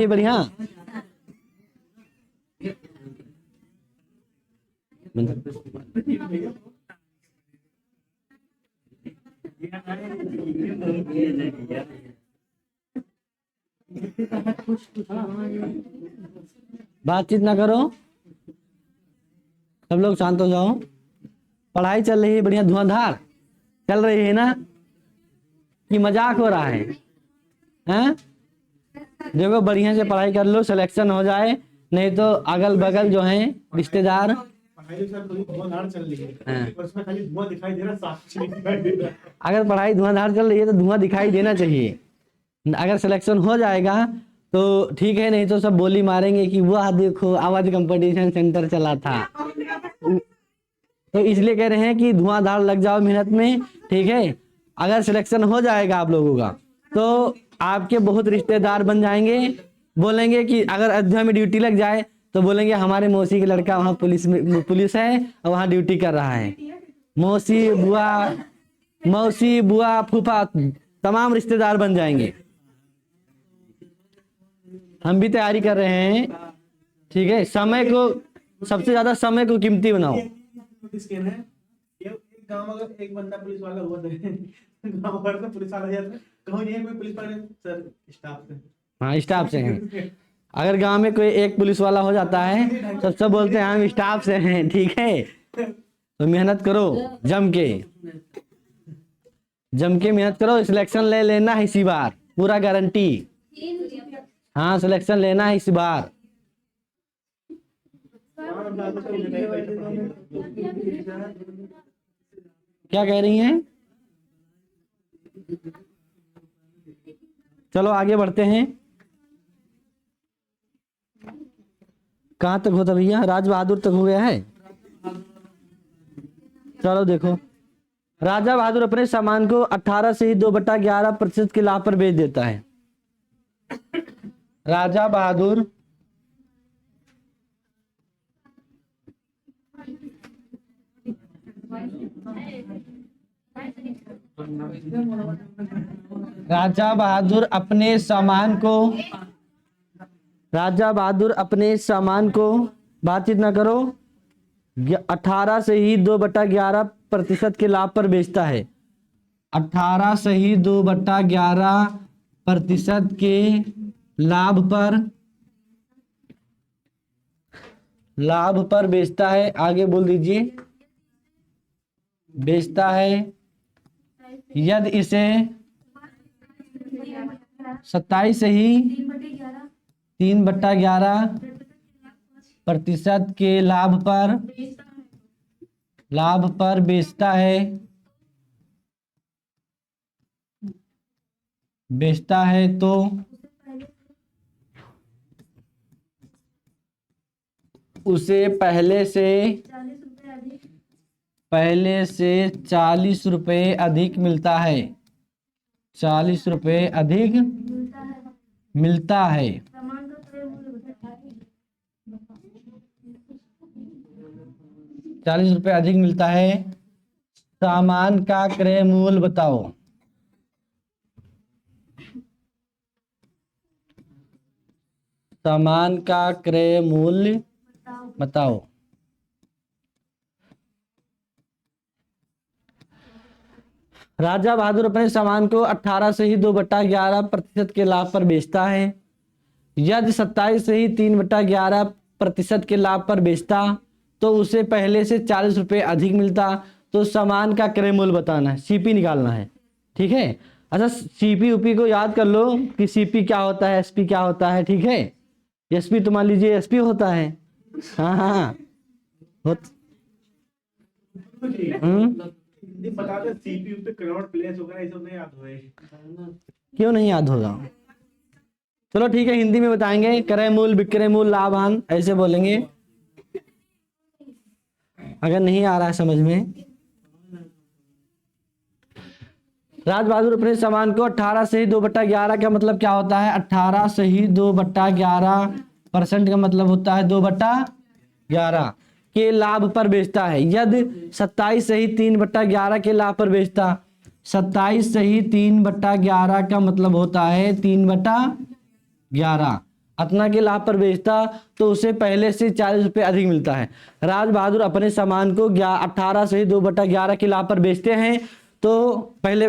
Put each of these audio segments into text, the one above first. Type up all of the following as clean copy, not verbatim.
ये बढ़िया। बातचीत ना करो, सब लोग शांत हो जाओ। पढ़ाई चल रही है बढ़िया, धुआंधार चल रही है ना, कि मजाक हो रहा है? हैं? देखो बढ़िया से पढ़ाई कर लो, सिलेक्शन हो जाए, नहीं तो अगल बगल जो हैं रिश्तेदार। पढ़ाई सर थोड़ी धुआंधार चल रही है, उसमें खाली धुआं दिखाई दे रहा, साफ कुछ नहीं दिखाई दे रहा। अगर पढ़ाई धुआंधार चल रही है तो धुआं दिखाई देना चाहिए। अगर सिलेक्शन हो जाएगा तो ठीक है, नहीं तो सब बोली मारेंगे कि वाह देखो आवाज कंपटीशन सेंटर चला था। तो इसलिए कह रहे हैं कि धुआंधार लग जाओ मेहनत में, ठीक है। अगर सिलेक्शन हो जाएगा आप लोगों का तो आपके बहुत रिश्तेदार बन जाएंगे, बोलेंगे कि अगर अयोध्या में ड्यूटी लग जाए तो बोलेंगे हमारे मौसी का लड़का वहाँ पुलिस है और वहाँ ड्यूटी कर रहा है। मौसी बुआ फूफा तमाम रिश्तेदार बन जाएंगे। हम भी तैयारी कर रहे हैं, ठीक है। समय को, सबसे ज्यादा समय को कीमती बनाओ। स्कैन है ये, एक गांव अगर एक बंदा पुलिस वाला हुआ तो गांव भर में पुलिस वाला जाता है, गांव नहीं है कोई पुलिस वाले, सर स्टाफ से। हाँ स्टाफ से हैं। अगर गांव में कोई एक पुलिस वाला हो जाता है तो सब बोलते हैं हम स्टाफ से हैं, ठीक है। तो मेहनत करो, जम के मेहनत करो, सिलेक्शन ले लेना है इसी बार, पूरा गारंटी। हाँ सिलेक्शन लेना है इस बार। क्या कह रही हैं? चलो आगे बढ़ते हैं। कहां तक होता भैया? राज बहादुर तक हो गया है। चलो देखो, राजा बहादुर अपने सामान को 18 से ही 2/11% के लाभ पर बेच देता है। राजा बहादुर अपने सामान को बातचीत ना करो, 18 से ही 2/11% के लाभ पर बेचता है। 18 से ही 2/11% के लाभ पर बेचता है। आगे बोल दीजिए, बेचता है। यदि इसे 27 से ही 3/11% के लाभ पर बेचता है तो उसे पहले से 40 रुपए अधिक मिलता है। 40 रुपए अधिक मिलता है। 40 रुपए अधिक मिलता है। सामान का क्रय मूल्य बताओ। सामान का क्रय मूल्य बताओ। राजा बहादुर अपने सामान को 18 से ही 2/11% के लाभ पर बेचता है। यदि 27 से ही 3/11% के लाभ पर बेचता तो उसे पहले से 40 रुपए अधिक मिलता। तो सामान का क्रय मूल्य बताना है, सीपी निकालना है, ठीक है। अच्छा सीपी ऊपी को याद कर लो कि सीपी क्या होता है, एसपी क्या होता है, ठीक है। एसपी तो मान लीजिए एसपी होता है। हाँ हिंदी बता दे, सीपीयू पे क्राउड प्लेस होगा, ये सब नहीं याद होए। क्यों नहीं याद होगा? चलो ठीक है, हिंदी में बताएंगे। क्रय मूल्य, विक्रय मूल्य, लाभांश, ऐसे बोलेंगे। अगर नहीं आ रहा है समझ में। राज बहादुर अपने सामान को 18 से ही 2/11 का मतलब क्या होता है? 18 से ही 2/11% का मतलब होता है 2/11 के लाभ पर बेचता है। यदि 27 से ही 3/11 के लाभ पर बेचता, 27 से ही 3/11 का मतलब होता है 3/11। अतना के लाभ पर बेचता तो उसे पहले से 40 रुपये अधिक मिलता है। राज बहादुर अपने सामान को 18 से 2/11 के लाभ पर बेचते हैं, तो पहले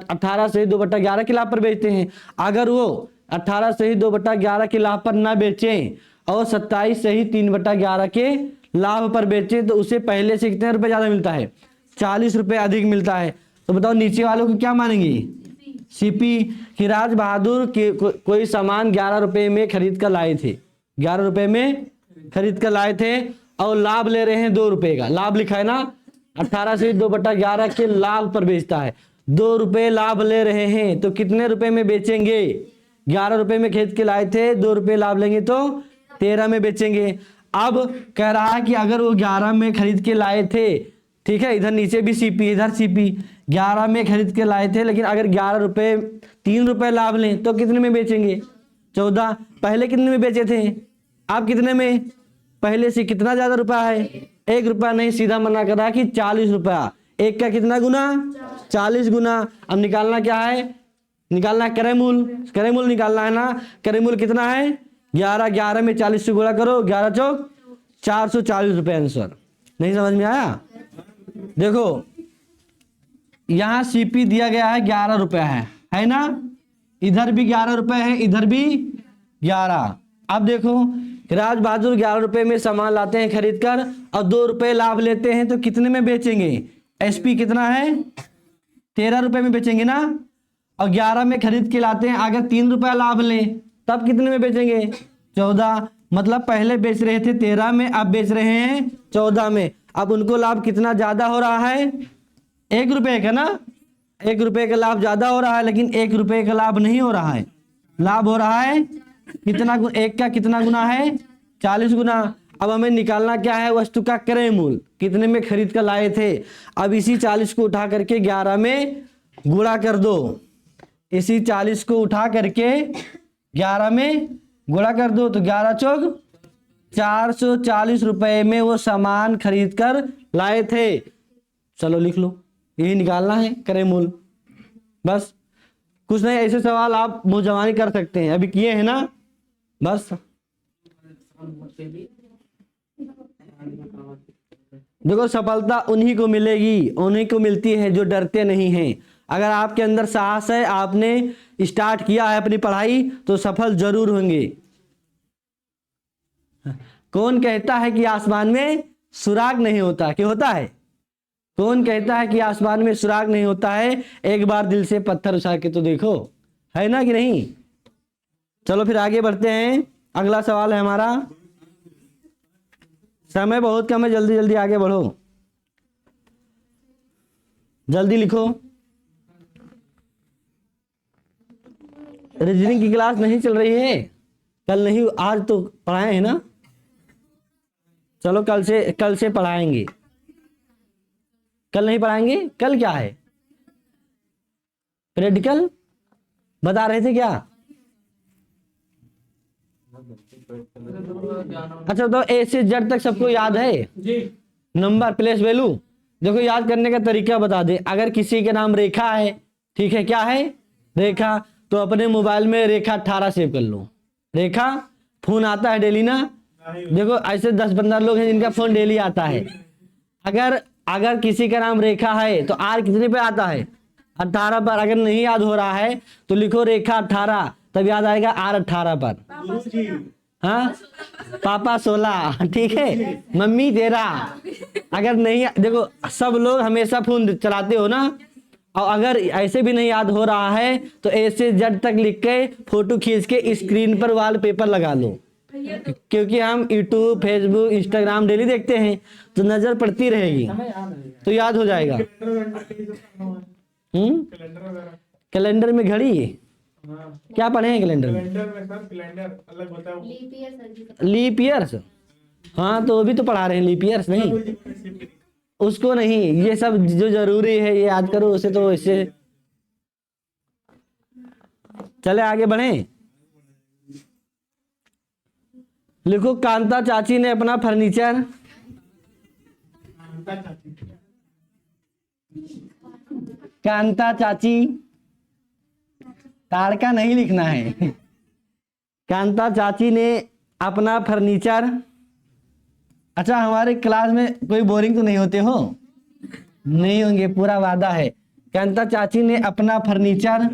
18 से 2/11 के लाभ पर बेचते हैं। अगर वो 18 से ही 2/11 के लाभ पर ना बेचें और 27 से ही 3/11 के लाभ पर बेचें तो उसे पहले से कितने रुपए ज्यादा मिलता है? 40 रुपए अधिक मिलता है। तो बताओ नीचे वालों को क्या मानेंगे? सीपी। कि राज बहादुर के कोई सामान 11 रुपए में खरीद कर लाए थे, 11 रुपए में खरीद कर लाए थे और लाभ ले रहे हैं 2 रुपए का। लाभ लिखा है ना, 18 से 2/11 के लाभ पर बेचता है, 2 रुपए लाभ ले रहे हैं तो कितने रुपए में बेचेंगे? 11 रुपए में खरीद के लाए थे, 2 रुपए लाभ लेंगे तो 13 में बेचेंगे। अब कह रहा है कि अगर वो 11 में खरीद के लाए थे, ठीक है, इधर नीचे भी सीपी, इधर सीपी, 11 में खरीद के लाए थे, लेकिन अगर 11 रुपए 3 रुपए लाभ लें तो कितने में बेचेंगे? 14। पहले कितने में बेचे थे, आप कितने में? पहले से कितना ज्यादा रुपया है? 1 रुपया नहीं, सीधा मना कर रहा है कि 40 रुपया। 1 का कितना गुना? 40 गुना। अब निकालना क्या है? निकालना है करेमूल, करेमूल निकालना है ना। करेमूल कितना है? 11, 11 में 40 से गुणा करो, 11 चौक 440 रुपये आंसर। नहीं समझ में आया? देखो यहां सीपी दिया गया है 11 रुपया है ना, इधर भी 11 रुपए है, इधर भी 11। अब देखो राज बहादुर 11 रुपए में सामान लाते हैं खरीद कर और 2 रुपए लाभ लेते हैं तो कितने में बेचेंगे? एसपी कितना है? 13 रुपए में बेचेंगे ना। और 11 में खरीद के लाते हैं, अगर 3 रुपया लाभ लें तब कितने में बेचेंगे? 14। मतलब पहले बेच रहे थे 13 में, अब बेच रहे हैं 14 में। अब उनको लाभ कितना ज्यादा हो रहा है? 1 रुपए का ना, 1 रुपए का लाभ ज्यादा हो रहा है, लेकिन 1 रुपए का लाभ नहीं हो रहा है, लाभ हो रहा है कितना? 1 का कितना गुना है? 40 गुना। अब हमें निकालना क्या है? वस्तु का क्रय मूल्य, कितने में खरीद कर लाए थे। अब इसी 40 को उठा करके 11 में गुणा कर दो, इसी 40 को उठा करके 11 में गुणा कर दो तो 11 चौक 440 रुपए में वो सामान खरीद कर लाए थे। चलो लिख लो, यही निकालना है क्रय मूल्य। बस कुछ नहीं, ऐसे सवाल आप मुंहजबानी कर सकते हैं, अभी किए हैं ना। बस देखो सफलता उन्हीं को मिलेगी, उन्हीं को मिलती है जो डरते नहीं हैं। अगर आपके अंदर साहस है, आपने स्टार्ट किया है अपनी पढ़ाई तो सफल जरूर होंगे। कौन कहता है कि आसमान में सुराग नहीं होता? क्या होता है? कौन कहता है कि आसमान में सुराग नहीं होता है? एक बार दिल से पत्थर उछाल के तो देखो, है ना कि नहीं। चलो फिर आगे बढ़ते हैं, अगला सवाल है हमारा। समय बहुत कम है, जल्दी जल्दी आगे बढ़ो, जल्दी लिखो। रीजनिंग की क्लास नहीं चल रही है? कल नहीं, आज तो पढ़ाए हैं ना। चलो कल से पढ़ाएंगे। कल नहीं पढ़ाएंगे? कल क्या है? प्रैक्टिकल बता रहे थे क्या? अच्छा तो ए से जेड तक सबको याद है जी? Number, place, value. देखो याद करने का तरीका बता दे। अगर किसी के नाम रेखा है, ठीक है, क्या है? रेखा, तो अपने मोबाइल में रेखा 18 सेव कर लो। रेखा फोन आता है डेली ना। देखो ऐसे 10-15 लोग हैं जिनका फोन डेली आता है। अगर किसी का नाम रेखा है तो आर कितने पे आता है? 18 पर। अगर नहीं याद हो रहा है तो लिखो रेखा 18, तब याद आएगा आर 18 पर। हाँ, पापा 16, ठीक है, मम्मी 13। अगर नहीं, देखो सब लोग हमेशा फोन चलाते हो ना, और अगर ऐसे भी नहीं याद हो रहा है तो ए से जेड तक लिख के फोटो खींच के स्क्रीन पर वॉलपेपर लगा लो, क्योंकि हम यूट्यूब, फेसबुक, इंस्टाग्राम डेली देखते हैं तो नजर पड़ती रहेगी, तो याद हो जाएगा। कैलेंडर में घड़ी क्या पढ़े हैं? कैलेंडर में कैलेंडर अलग होता है, लीप ईयर्स। हाँ तो वो भी तो पढ़ा रहे हैं, लीप ईयर्स नहीं, उसको नहीं, ये सब जो जरूरी है ये याद करो, उसे तो इससे चले आगे बढ़े। लिखो कांता चाची ने अपना फर्नीचर, कांता चाची, ताड़का नहीं लिखना है, कांता चाची ने अपना फर्नीचर, अच्छा हमारे क्लास में कोई बोरिंग तो नहीं होते हो? नहीं होंगे, पूरा वादा है। कांता चाची ने अपना फर्नीचर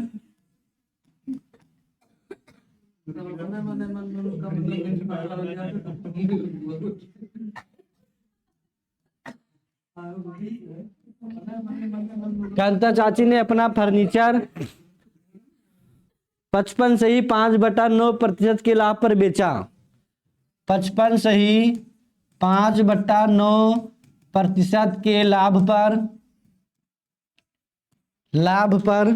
कांता चाची ने अपना फर्नीचर 55 सही 5/9% के लाभ पर बेचा। 55 सही 5/9% के लाभ पर।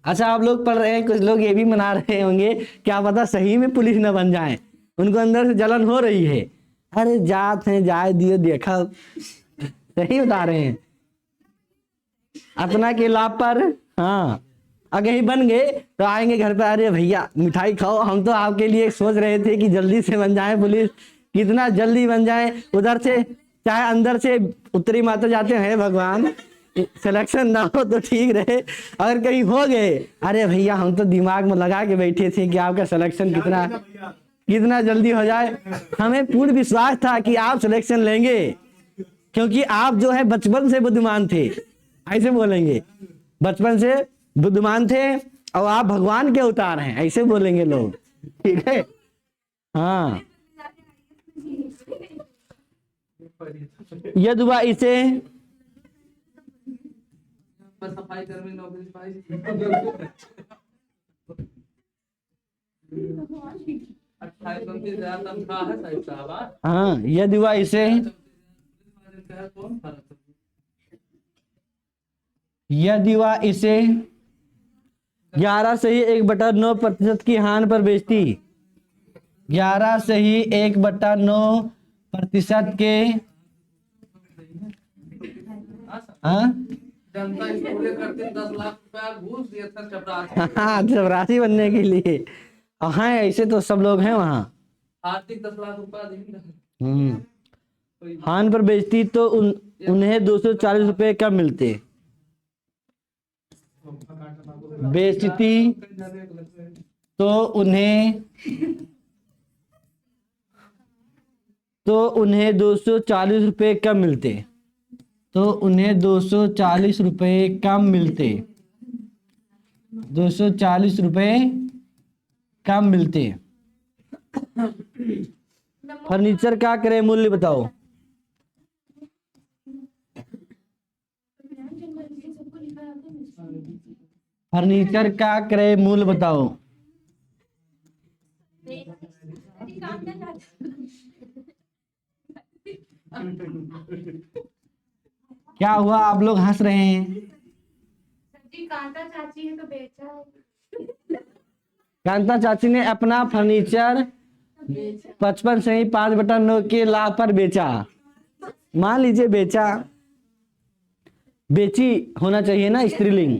अच्छा आप लोग पढ़ रहे हैं, कुछ लोग ये भी मना रहे होंगे क्या पता सही में पुलिस न बन जाए, उनको अंदर से जलन हो रही है। अरे जात हैं, जाए दियो देखा, सही बता रहे हैं, अपना के लाभ पर। हाँ अगर ही बन गए तो आएंगे घर पे, अरे भैया मिठाई खाओ, हम तो आपके लिए सोच रहे थे कि जल्दी से बन जाए पुलिस, कितना जल्दी बन जाए, उधर से चाहे अंदर से उत्तरी माता जाते हैं भगवान, सिलेक्शन ना हो तो ठीक रहे, अगर कहीं हो गए, अरे भैया हम तो दिमाग में लगा के बैठे थे कि आपका सिलेक्शन कितना जल्दी हो जाए, हमें पूर्ण विश्वास था कि आप सिलेक्शन लेंगे, क्योंकि आप जो है बचपन से बुद्धिमान थे, ऐसे बोलेंगे, बचपन से बुद्धिमान थे और आप भगवान के अवतार हैं, ऐसे बोलेंगे लोग, ठीक है। हाँ यदवा इसे सफाई कर्मी नौकरी पाई। तनख्वाह है साहिब साहब। हाँ यदवा इसे यदि वह इसे 11 सही 1/9% की हान पर बेचती, 11 सही 1/9% के, हाँ जनता स्कूलें करती 10 लाख रुपया घूस दिया था चपरासी। हाँ चपरासी बनने के लिए, हाँ ऐसे तो सब लोग हैं वहाँ। आर्थिक 10 लाख रुपया दी। हान पर बेचती तो उन्हें 240 रुपए कम मिलते, बेचती तो उन्हें 240 रुपए कम मिलते, तो उन्हें 240 रुपए कम मिलते, 240 रुपए कम मिलते। फर्नीचर का क्रय मूल्य बताओ। फर्नीचर का क्रय मूल्य बताओ। क्या हुआ आप लोग हंस रहे हैं? कांता चाची है तो बेचा है। कांता चाची ने अपना फर्नीचर 55 से 5/9 के लाभ पर बेचा, मान लीजिए बेचा, बेची होना चाहिए ना स्त्रीलिंग।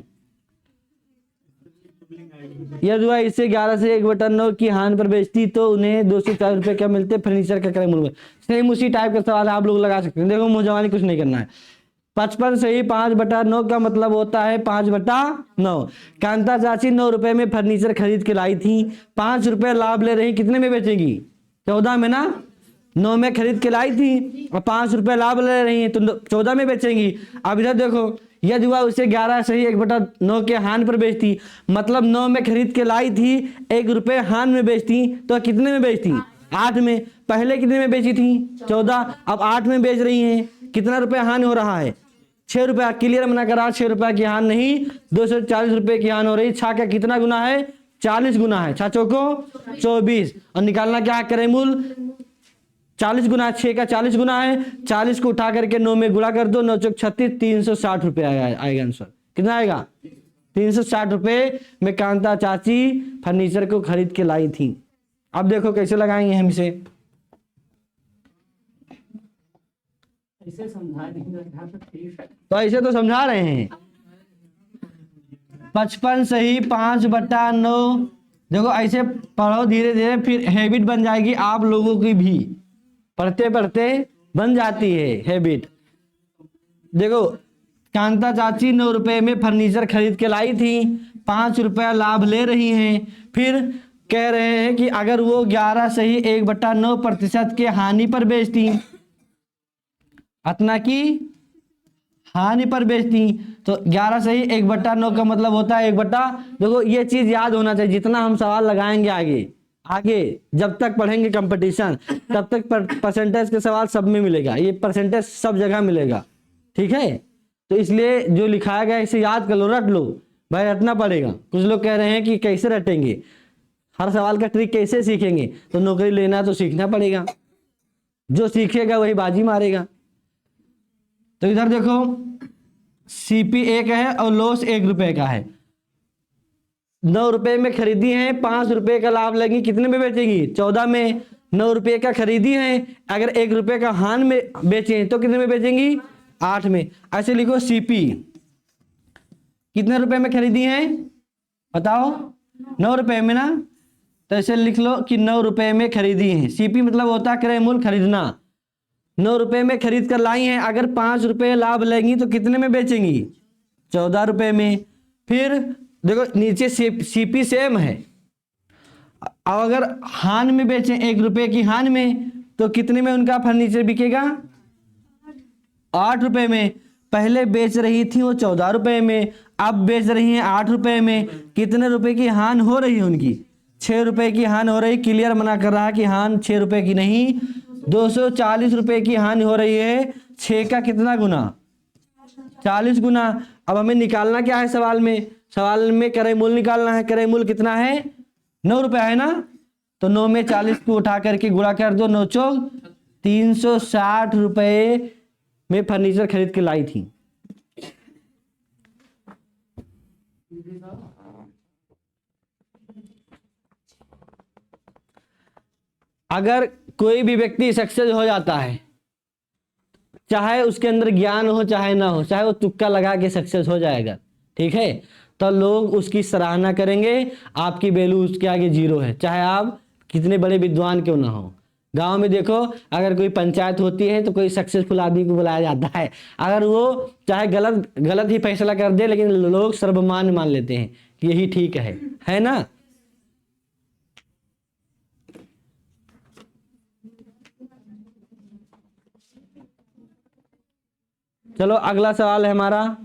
यदि वह इसे 11 से 1/9 की हान पर बेचती तो उन्हें 240 रुपए क्या मिलते। फर्नीचर का क्रय मूल्य सेम उसी टाइप का सवाल आप लोग लगा सकते हैं। देखो मुझे कुछ नहीं करना है। 55 से ही 5/9 का मतलब होता है 5/9। कांता चाची 9 रुपए में फर्नीचर खरीद के लाई थी, 5 रुपए लाभ ले रही, कितने में बेचेंगी? 14 में ना, 9 में खरीद के लाई थी और 5 रुपए लाभ ले रही है तो 14 में बेचेंगी। अब इधर देखो, यदि वह उसे 11 सही 1/9 के हान पर बेचती, मतलब 9 में खरीद के लाई थी, 1 रुपए हान में बेचती तो कितने में बेचती? 8 में। पहले कितने में बेची थी? 14। अब 8 में बेच रही हैं, कितना रुपए हान हो रहा है? 6 रुपया। क्लियर मना करा, 6 रुपया की हान नहीं, 240 रुपए की हान हो रही। छा का कितना गुना है? 40 गुना है। छा चौको 24। और निकालना क्या है क्रय मूल्य? 40 गुना, 6 का 40 गुना है, 40 को उठा करके 9 में गुणा कर दो, 9 चौक 36, 360 रुपए आएगा आंसर। कितना आएगा? 360 रुपए में कांता चाची फर्नीचर को खरीद के लाई थी। अब देखो कैसे लगाएंगे हम इसे। तो ऐसे तो समझा रहे हैं। 55 सही 5/9। देखो ऐसे पढ़ो धीरे धीरे, फिर हैबिट बन जाएगी आप लोगों की भी, पढ़ते पढ़ते बन जाती है हैबिट। देखो कांता चाची 9 रुपए में फर्नीचर खरीद के लाई थी, 5 रुपया लाभ ले रही हैं, फिर कह रहे हैं कि अगर वो 11 सही 1/9% के हानि पर बेचती, अतना की हानि पर बेचती, तो 11 सही 1/9 का मतलब होता है 1/, देखो ये चीज याद होना चाहिए, जितना हम सवाल लगाएंगे आगे आगे जब तक पढ़ेंगे कंपटीशन तब तक परसेंटेज के सवाल सब में मिलेगा, ये परसेंटेज सब जगह मिलेगा, ठीक है। तो इसलिए जो लिखाया गया इसे याद कर लो, रट लो भाई, रटना पड़ेगा। कुछ लोग कह रहे हैं कि कैसे रटेंगे, हर सवाल का ट्रिक कैसे सीखेंगे, तो नौकरी लेना तो सीखना पड़ेगा, जो सीखेगा वही बाजी मारेगा। तो इधर देखो सीपी 1 है और लॉस 1 रुपए का है, 9 रुपए में खरीदी है, 5 रुपए का लाभ लगी, कितने में बेचेंगी 14 में। 9 रुपए का खरीदी है, अगर 1 रुपए का हान में बेचें तो कितने में बेचेंगी 8 में। ऐसे लिखो सीपी कितने रुपए में खरीदी है बताओ, 9 रुपए में ना, तो ऐसे लिख लो कि 9 रुपए में खरीदी है। सीपी मतलब होता है क्रय मूल्य खरीदना, 9 रुपए में खरीद कर लाई हैं, अगर 5 रुपए लाभ लेंगी तो कितने में बेचेंगी 14 रुपए में। फिर देखो नीचे सीपी सेम है, अब अगर हान में बेचें 1 रुपए की हान में तो कितने में उनका फर्नीचर बिकेगा 8 रुपए में। पहले बेच रही थी वो 14 रुपए में, अब बेच रही हैं 8 रुपए में, कितने रुपए की हान हो रही है उनकी 6 रुपए की हान हो रही। क्लियर मना कर रहा है कि हान 6 रुपए की नहीं 240 रुपए की हानि हो रही है। 6 का कितना गुना 40 गुना। अब हमें निकालना क्या है सवाल में क्रय मूल्य निकालना है। क्रय मूल्य कितना है 9 रुपए है ना, तो 9 में 40 को उठा करके गुणा कर दो, 9 चौक 360 रुपए में फर्नीचर खरीद के लाई थी। अगर कोई भी व्यक्ति सक्सेस हो जाता है, चाहे उसके अंदर ज्ञान हो चाहे ना हो, चाहे वो तुक्का लगा के सक्सेस हो जाएगा, ठीक है, तो लोग उसकी सराहना करेंगे, आपकी वैल्यू उसके आगे 0 है, चाहे आप कितने बड़े विद्वान क्यों ना हो। गांव में देखो अगर कोई पंचायत होती है तो कोई सक्सेसफुल आदमी को बुलाया जाता है, अगर वो चाहे गलत ही फैसला कर दे लेकिन लोग सर्वमान्य मान लेते हैं कि यही ठीक है ना। चलो अगला सवाल है हमारा,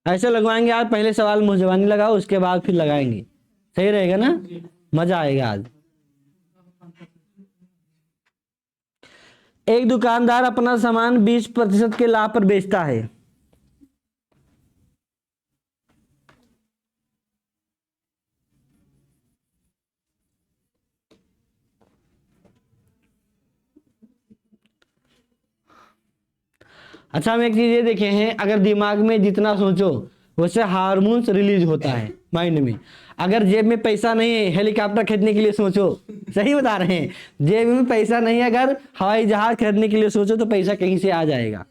ऐसे लगवाएंगे आज, पहले सवाल मुंह जबानी लगाओ उसके बाद फिर लगाएंगे, सही रहेगा ना, मजा आएगा आज। एक दुकानदार अपना सामान 20% के लाभ पर बेचता है, अच्छा हम एक चीज ये देखे हैं, अगर दिमाग में जितना सोचो वैसे हार्मोन्स रिलीज होता है माइंड में। अगर जेब में पैसा नहीं है हेलीकॉप्टर खरीदने के लिए सोचो, सही बता रहे हैं, जेब में पैसा नहीं है अगर हवाई जहाज खरीदने के लिए सोचो तो पैसा कहीं से आ जाएगा।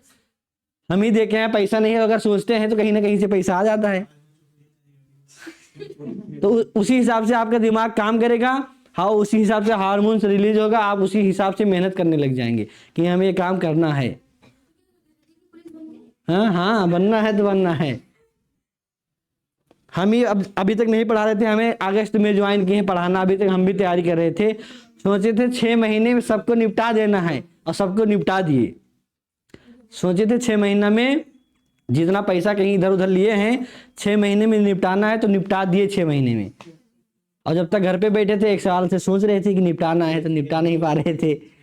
हम ही देखे हैं पैसा नहीं है अगर सोचते हैं तो कहीं ना कहीं से पैसा आ जाता है। तो उसी हिसाब से आपका दिमाग काम करेगा, हाँ उसी हिसाब से हार्मोन्स रिलीज होगा, आप उसी हिसाब से मेहनत करने लग जाएंगे कि हमें ये काम करना है। हाँ बनना है तो बनना है। हम ही अभी तक नहीं पढ़ा रहे थे, हमें अगस्त में ज्वाइन किए हैं पढ़ाना, अभी तक हम भी तैयारी कर रहे थे, सोचे थे 6 महीने में सबको निपटा देना है और सबको निपटा दिए। सोचे थे 6 महीना में जितना पैसा कहीं इधर उधर लिए हैं 6 महीने में निपटाना है तो निपटा दिए 6 महीने में। और जब तक घर पे बैठे थे 1 साल से सोच रहे थे कि निपटाना है तो निपटा नहीं पा रहे थे।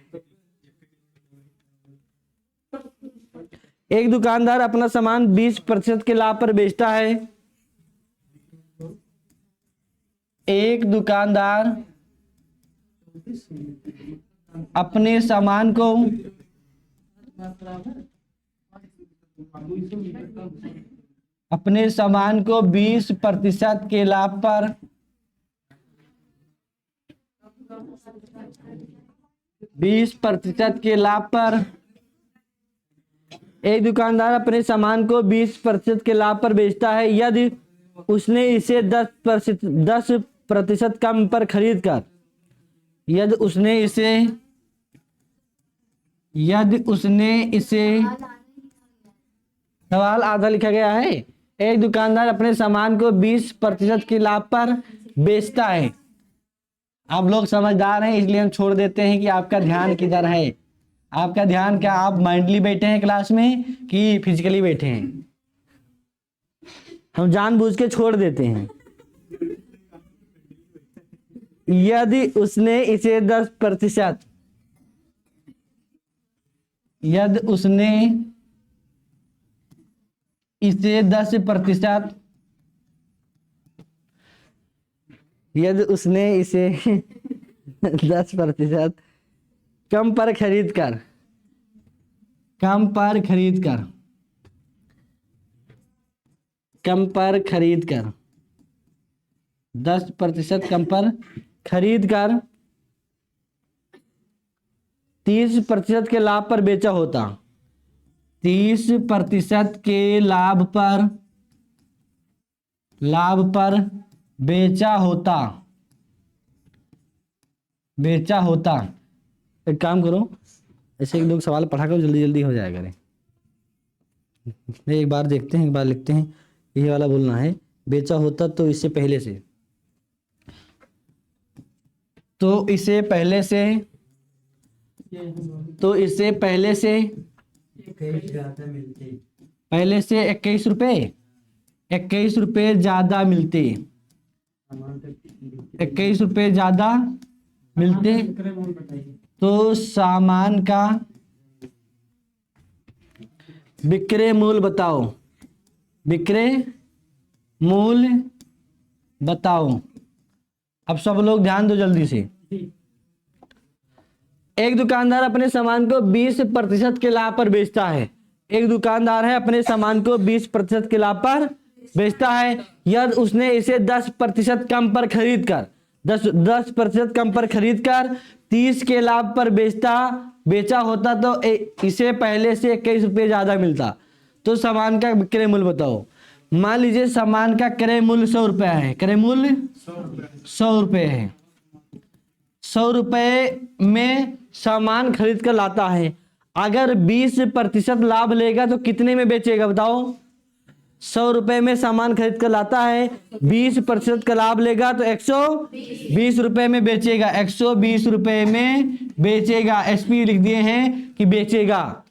एक दुकानदार अपना सामान 20% के लाभ पर बेचता है। एक दुकानदार अपने सामान को 20% के लाभ पर एक दुकानदार अपने सामान को 20% के लाभ पर बेचता है यदि उसने इसे 10% कम पर खरीद कर, यदि उसने इसे यदि उसने इसे, सवाल आधा लिखा गया है। एक दुकानदार अपने सामान को 20% के लाभ पर बेचता है। आप लोग समझदार हैं इसलिए हम छोड़ देते हैं कि आपका ध्यान किधर है। आपका ध्यान क्या, आप माइंडली बैठे हैं क्लास में कि फिजिकली बैठे हैं? हम जानबूझ के छोड़ देते हैं। यदि उसने इसे 10%, यदि उसने इसे 10%, यदि उसने इसे 10% कम पर खरीद कर, कम पर खरीद कर, कम पर खरीद कर 10% कम पर खरीद कर 30% के लाभ पर बेचा होता, 30% के लाभ पर बेचा होता, एक काम करो, ऐसे एक दो सवाल पढ़ा करो, जल्दी जल्दी हो जाएगा। एक बार देखते हैं, एक बार लिखते हैं। ये वाला बोलना है, बेचा होता तो इससे पहले से, तो इसे पहले से, तो इससे पहले से 21 रुपए, 21 रुपए ज्यादा मिलते, 21 रुपए ज्यादा मिलते, तो सामान का विक्रय मूल्य बताओ, विक्रय मूल्य बताओ। अब सब लोग ध्यान दो जल्दी से। एक दुकानदार अपने सामान को 20% के लाभ पर बेचता है। एक दुकानदार है, अपने सामान को 20% के लाभ पर बेचता है। यदि उसने इसे 10% कम पर खरीद कर 10% कम पर खरीद कर 30 के लाभ पर बेचा होता तो इसे पहले से 21 रुपये ज्यादा मिलता, तो सामान का विक्रय मूल्य बताओ। मान लीजिए सामान का क्रय मूल्य 100 रुपया है, क्रय मूल्य 100 रुपये है। 100 रुपये में सामान खरीद कर लाता है। अगर 20% लाभ लेगा तो कितने में बेचेगा बताओ? 100 रुपए में सामान खरीद कर लाता है, 20% का लाभ लेगा तो 120 रुपए में बेचेगा, 120 रुपए में बेचेगा। एसपी लिख दिए हैं कि बेचेगा।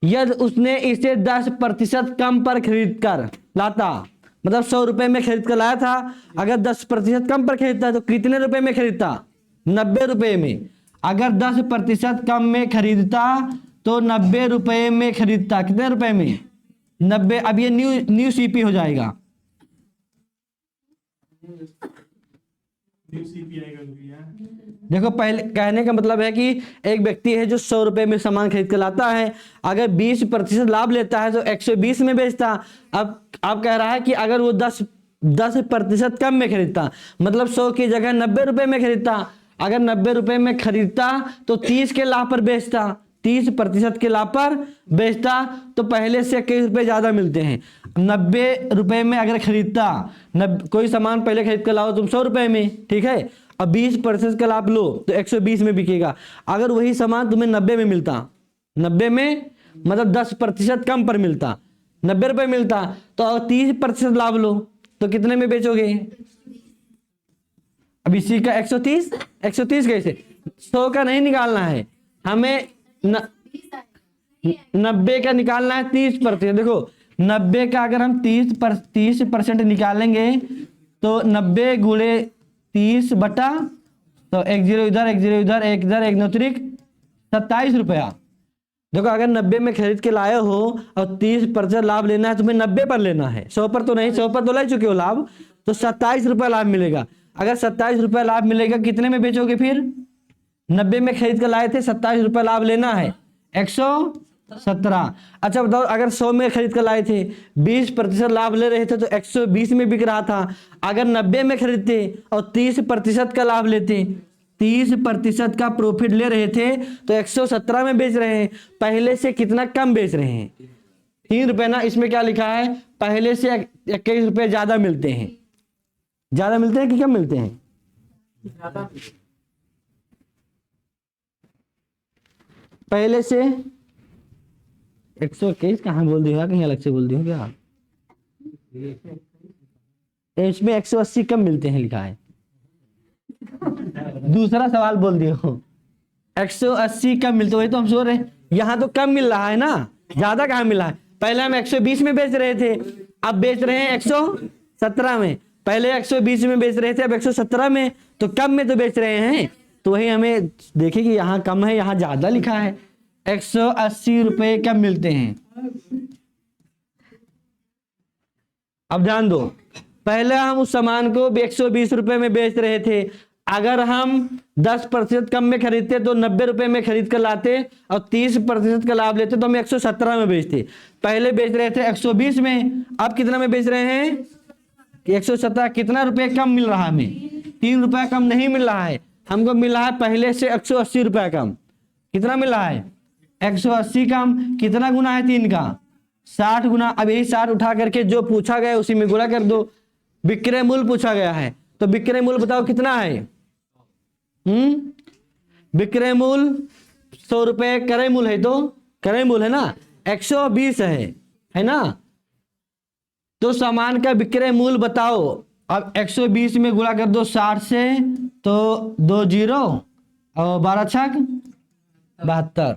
यदि उसने इसे 10% कम पर खरीद कर लाता, मतलब 100 रुपए में खरीद कर लाया था, अगर 10% कम पर खरीदता तो कितने रुपए में खरीदता? 90 रुपए में। अगर 10% कम में खरीदता तो 90 रुपए में खरीदता। कितने रुपए में? 90। अब ये न्यू सीपी हो जाएगा। देखो, पहले कहने का मतलब है कि एक व्यक्ति है जो 100 रुपए में सामान खरीद कर लाता है, अगर 20% लाभ लेता है तो 120 में बेचता। अब आप कह रहा है कि अगर वो 10% कम में खरीदता, मतलब 100 की जगह 90 रुपए में खरीदता। अगर 90 रुपए में खरीदता तो 30 के लाभ पर बेचता, 30% के लाभ पर बेचता तो पहले से 21 रुपए ज्यादा मिलते हैं। 90 रुपए में अगर खरीदता, कोई सामान पहले खरीद कर लाओ तुम 100 रुपए में, ठीक है, अब 20% का लाभ लो तो 120 में बिकेगा। अगर वही सामान तुम्हें 90 में मिलता, 90 में मतलब 10% कम पर मिलता, 90 रुपए मिलता, तो 30% लाभ लो तो कितने में बेचोगे? अब इसी का 130 कैसे? 100 का नहीं निकालना है हमें, 90 का निकालना है 30%। देखो 90 का अगर हम 30% निकालेंगे तो 90 गुणे 30 बटा, तो 1 0 इधर 1 0 इधर 1 इधर 1 9 27 रुपया। देखो अगर 90 में खरीद के लाए हो और 30% लाभ लेना है, तुम्हें 90 पर लेना है, 100 पर तो नहीं, 100 पर तो ले चुके हो लाभ, तो 27 रुपया लाभ मिलेगा। अगर 27 रुपया लाभ मिलेगा कितने में बेचोगे फिर? 90 में खरीद कर लाए थे, 27 रुपया लाभ लेना है, 117। अच्छा बताओ, अगर 100 में खरीद कर लाए थे, 20% लाभ ले रहे थे तो 120 में बिक रहा था। अगर 90 में खरीदते और 30% का लाभ लेते, 30% का प्रॉफिट ले रहे थे तो 117 में बेच रहे हैं। पहले से कितना कम बेच रहे हैं? 3 रुपए ना। इसमें क्या लिखा है? पहले से 21 रुपए ज्यादा मिलते हैं। ज्यादा मिलते हैं कि कम मिलते हैं? पहले से 121 कहाँ बोल दिया, कहीं अलग से बोल दी हो क्या? इसमें 180 कम मिलते हैं लिखा है, दूसरा सवाल बोल दिए हो 180 कम मिलते, वही तो हम सोच रहे हैं, यहाँ तो कम मिल रहा है ना, ज्यादा कहाँ मिल रहा है। पहले हम 120 में बेच रहे थे, अब बेच रहे हैं 117 में। पहले 120 में बेच रहे थे, अब 117 में, तो कम में तो बेच रहे हैं। तो वही हमें देखे कि यहाँ कम है, यहाँ ज्यादा लिखा है। 180 रुपए कम मिलते हैं। अब ध्यान दो, पहले हम उस सामान को 120 रुपए में बेच रहे थे, अगर हम 10% कम में खरीदते तो 90 रुपए में खरीद कर लाते और 30% का लाभ लेते तो हम 117 में बेचते। पहले बेच रहे थे 120 में, अब कितना में बेच रहे हैं कि 117। कितना रुपए कम मिल रहा है हमें? 3 रुपया कम नहीं मिल रहा है, हमको मिल रहा है पहले से 180 रुपया कम। कितना मिल रहा है? 180 कम। कितना गुना है 3 का? 60 गुना। अब यही 60 उठा करके जो पूछा गया उसी में गुणा कर दो। विक्रय मूल्य पूछा गया है, तो विक्रय मूल्य बताओ कितना है? विक्रय मूल्य 100 रुपए, क्रय मूल्य है, तो क्रय मूल्य है ना 120 है ना। तो सामान का विक्रय मूल्य बताओ। अब 120 में गुणा कर दो 60 से, तो 2 जीरो और 12 छक 72,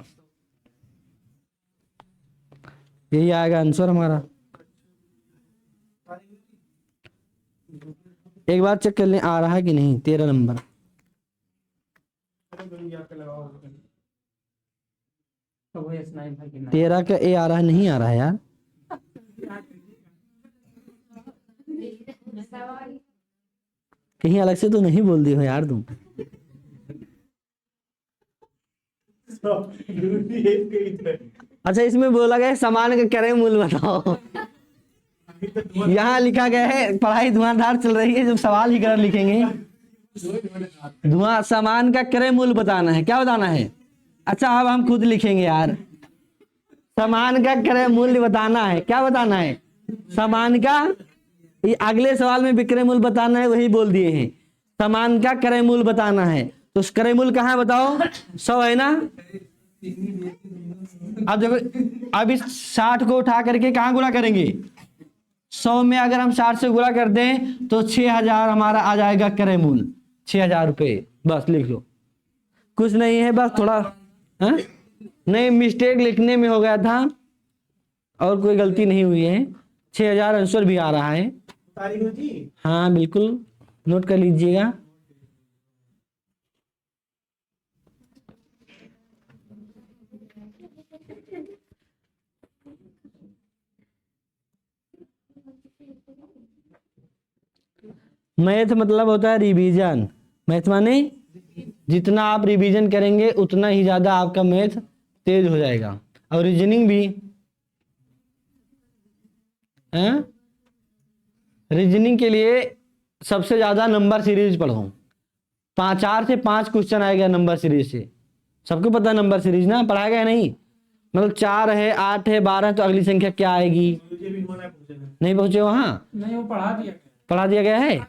यही आएगा आंसर हमारा। एक बार चेक कर लें आ रहा है कि नहीं। 13 नंबर। तो वो स्नाइप है कि नहीं? 13 का ए आ रहा है, नहीं आ रहा है यार। कहीं अलग से तो नहीं बोल दी हो यार तुम। अच्छा, इसमें बोला गया है सामान का क्रय मूल्य बताओ। यहाँ लिखा गया है पढ़ाई धुआंधार चल रही है, जब सवाल ही गलत लिखेंगे। सामान का क्रय मूल्य बताना है। क्या बताना है? अच्छा, अब हम खुद लिखेंगे यार। सामान का क्रय मूल्य बताना है। क्या बताना है? सामान का, ये अगले सवाल में विक्रय मूल्य बताना है, वही बोल दिए हैं। सामान का क्रय मूल्य बताना है, तो क्रय मूल्य कहाँ है बताओ? 100 है ना। अब देखो, अब इस 60 को उठा करके कहाँ गुणा करेंगे? 100 में अगर हम 60 से गुणा कर दें तो 6000 हमारा आ जाएगा क्रय मूल्य, 6000 रुपये। बस लिख लो, कुछ नहीं है, बस थोड़ा नहीं मिस्टेक लिखने में हो गया था, और कोई गलती नहीं हुई है। 6000 आंसर भी आ रहा है। हाँ बिल्कुल, नोट कर लीजिएगा। मैथ मतलब होता है रिवीजन। मैथ माने जितना आप रिवीजन करेंगे उतना ही ज्यादा आपका मैथ तेज हो जाएगा। और रीजनिंग भी, रीजनिंग के लिए सबसे ज्यादा नंबर सीरीज पढ़ो। 4 से 5 क्वेश्चन आएगा नंबर सीरीज से। सबको पता है नंबर सीरीज ना, पढ़ाया गया नहीं? मतलब 4 है, 8 है, 12, तो अगली संख्या क्या आएगी? नहीं पहुंचे वहां? नहीं, वो पढ़ा दिया गया है।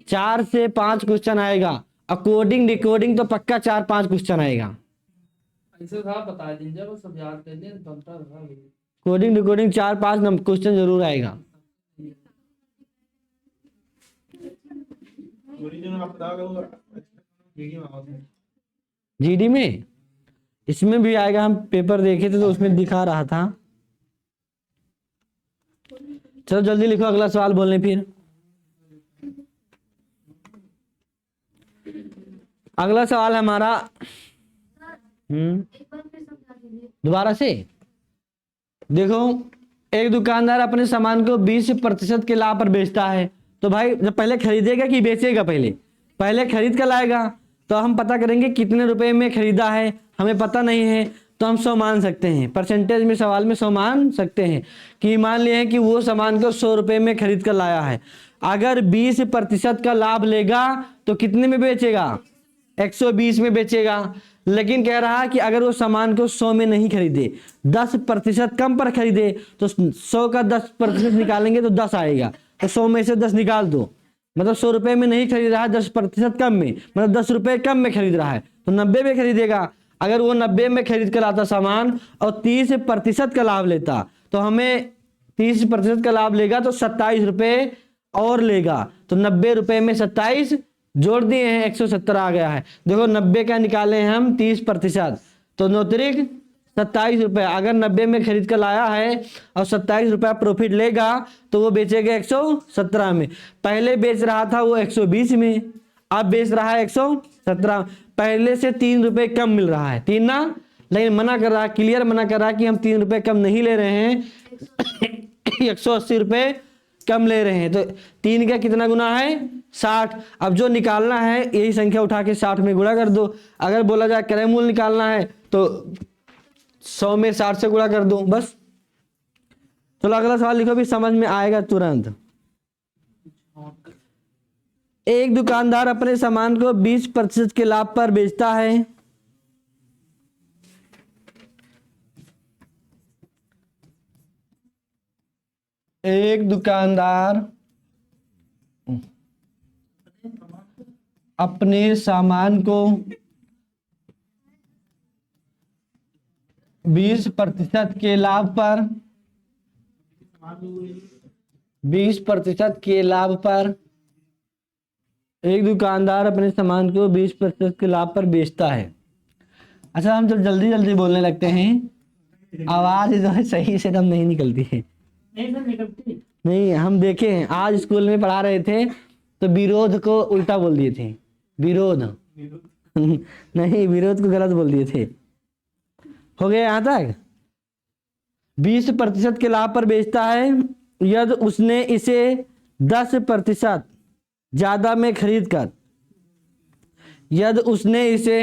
4 से 5 क्वेश्चन आएगा। अकोडिंग डिकोडिंग तो पक्का 4-5 क्वेश्चन आएगा। ऐसे था बता दीजिए, वो सब याद कर लिए बनता था। कोडिंग डिकोडिंग 4-5 क्वेश्चन जरूर आएगा। जीडी में, इसमें भी आएगा। हम पेपर देखे थे तो उसमें दिखा रहा था। चलो जल्दी लिखो अगला सवाल बोलने। फिर अगला सवाल हमारा दोबारा से देखो। एक दुकानदार अपने सामान को 20% के लाभ पर बेचता है। तो भाई जब पहले खरीदेगा कि बेचेगा? पहले खरीद कर लाएगा। तो हम पता करेंगे कितने रुपए में खरीदा है, हमें पता नहीं है, तो हम 100 मान सकते हैं। परसेंटेज में सवाल में 100 मान सकते हैं कि मान लिए हैं कि वो सामान को 100 रुपए में खरीद कर लाया है। अगर 20% का लाभ लेगा तो कितने में बेचेगा? 120 में बेचेगा। लेकिन कह रहा है कि अगर वो सामान को 100 में नहीं खरीदे, 10% कम पर खरीदे, तो 100 का 10% निकालेंगे तो 10 आएगा। तो 100 में से 10 निकाल दो, मतलब 100 रुपए में नहीं खरीद रहा है, 10% कम में, मतलब 10 रुपए कम में खरीद रहा है, तो 90 में खरीदेगा। अगर वो 90 में खरीद कर लाता सामान और 30% का लाभ लेता, तो हमें 30% का लाभ लेगा तो 27 रुपये और लेगा। तो 90 रुपये में 27 जोड़ दिए हैं, 170 आ गया है। देखो 90 का निकाले हैं हम 30%, तो 9 तिरिक 27 रुपये। अगर 90 में खरीद कर लाया है और 27 रुपया प्रॉफिट लेगा तो वो बेचेगा 117 में। पहले बेच रहा था वो 120 में, अब बेच रहा है 117। पहले से 3 रुपये कम मिल रहा है, 3 ना, लेकिन मना कर रहा है, क्लियर मना कर रहा है कि हम 3 रुपये कम नहीं ले रहे हैं, 180 रुपये कम ले रहे हैं। तो 3 का कितना गुना है, 60। अब जो निकालना है यही संख्या उठा के 60 में गुणा कर दो। अगर बोला जाए क्रय मूल्य निकालना है तो 100 में 60 से गुणा कर दो बस। चलो अगला सवाल लिखो, भी समझ में आएगा तुरंत। एक दुकानदार अपने सामान को 20% के लाभ पर बेचता है। एक दुकानदार अपने सामान को 20% के लाभ पर 20% के लाभ पर एक दुकानदार अपने सामान को 20% के लाभ पर बेचता है। अच्छा, हम जब जल्दी जल्दी बोलने लगते हैं आवाज जो है सही से तब नहीं निकलती है। नहीं, हम देखे हैं, आज स्कूल में पढ़ा रहे थे तो विरोध को उल्टा बोल दिए थे, विरोध नहीं, विरोध को गलत बोल दिए थे। हो गया यहाँ तक। 20% के लाभ पर बेचता है यदि उसने इसे 10% ज्यादा में खरीद कर, यदि उसने इसे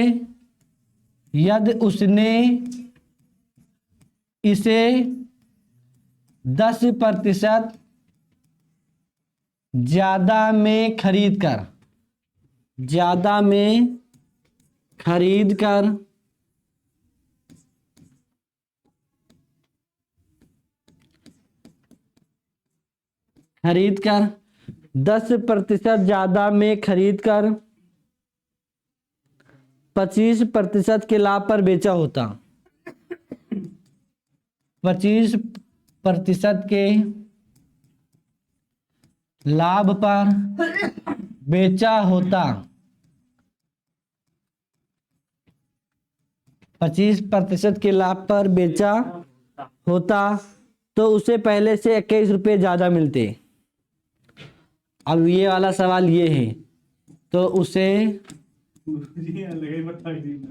10% ज्यादा में खरीद कर खरीद कर 10% ज्यादा में खरीद कर 25% के लाभ पर बेचा होता, 25% के लाभ पर बेचा होता, 25% के लाभ पर बेचा होता तो उसे पहले से 21 रुपये ज्यादा मिलते। अब ये वाला सवाल ये है, तो उसे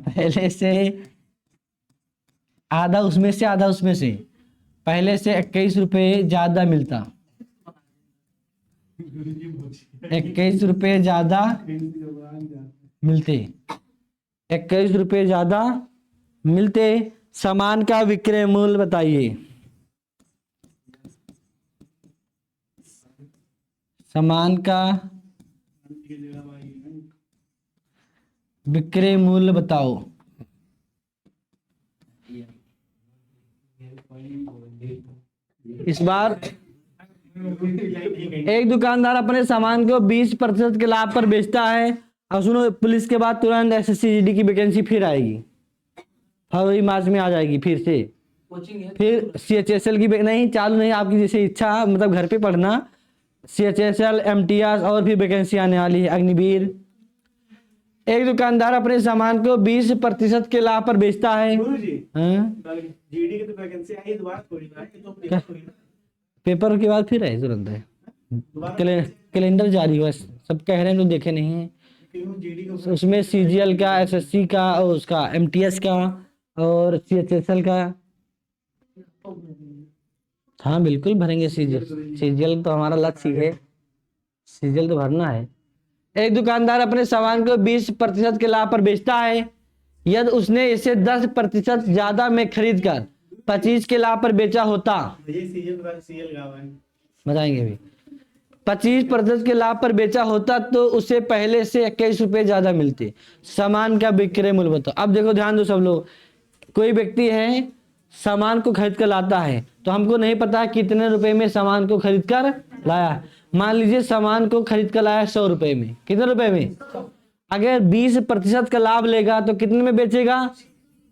पहले से आधा उसमें से पहले से 21 रुपये ज्यादा मिलता, 21 रुपये ज्यादा मिलते, 21 रुपये ज्यादा मिलते। सामान का विक्रय मूल्य बताइए। सामान का विक्रय मूल्य बताओ। इस बार एक दुकानदार अपने सामान को 20% के लाभ पर बेचता है। और सुनो, पुलिस के बाद तुरंत एसएससी जीडी की वैकेंसी फिर आएगी, फरवरी मार्च में आ जाएगी फिर से। फिर सीएचएसएल की नहीं चालू नहीं, आपकी जैसे इच्छा, मतलब घर पे पढ़ना। सीएचएसएल, एमटीएस और भी वैकेंसी आने वाली है, अग्निवीर। एक दुकानदार अपने सामान को 20% के लाभ पर बेचता है। जीडी की तो वैकेंसी आई, दोबारा थोड़ी ना, ये तो पेपर थोड़ी ना। पेपर के बाद फिर है तुरंत है, कैलेंडर जारी हुआ, सब कह रहे हैं, तो देखे नहीं है। जीडी को उसमें सीजीएल का, एसएससी का, और उसका एमटीएस का और सीएचएसएल का। हाँ बिल्कुल भरेंगे सीजीएल तो हमारा लक्ष्य है, सीजीएल तो भरना है। एक दुकानदार अपने सामान को 20% के लाभ पर बेचता है यदि उसने इसे 10% ज्यादा में खरीद कर 25 के लाभ पर बेचा होता। ये सीएल गाँव है, बताएंगे भी। 25% के लाभ पर बेचा होता तो उसे पहले से 21 रुपये ज्यादा मिलते। सामान का विक्रय मूल्य बताओ। अब देखो, ध्यान दो सब लोग। कोई व्यक्ति है, सामान को खरीद कर लाता है, तो हमको नहीं पता कितने रुपए में सामान को खरीद कर लाया। मान लीजिए सामान को खरीद कर लाया 100 रुपए में। कितने रुपए में? अगर 20% का लाभ लेगा तो कितने में बेचेगा?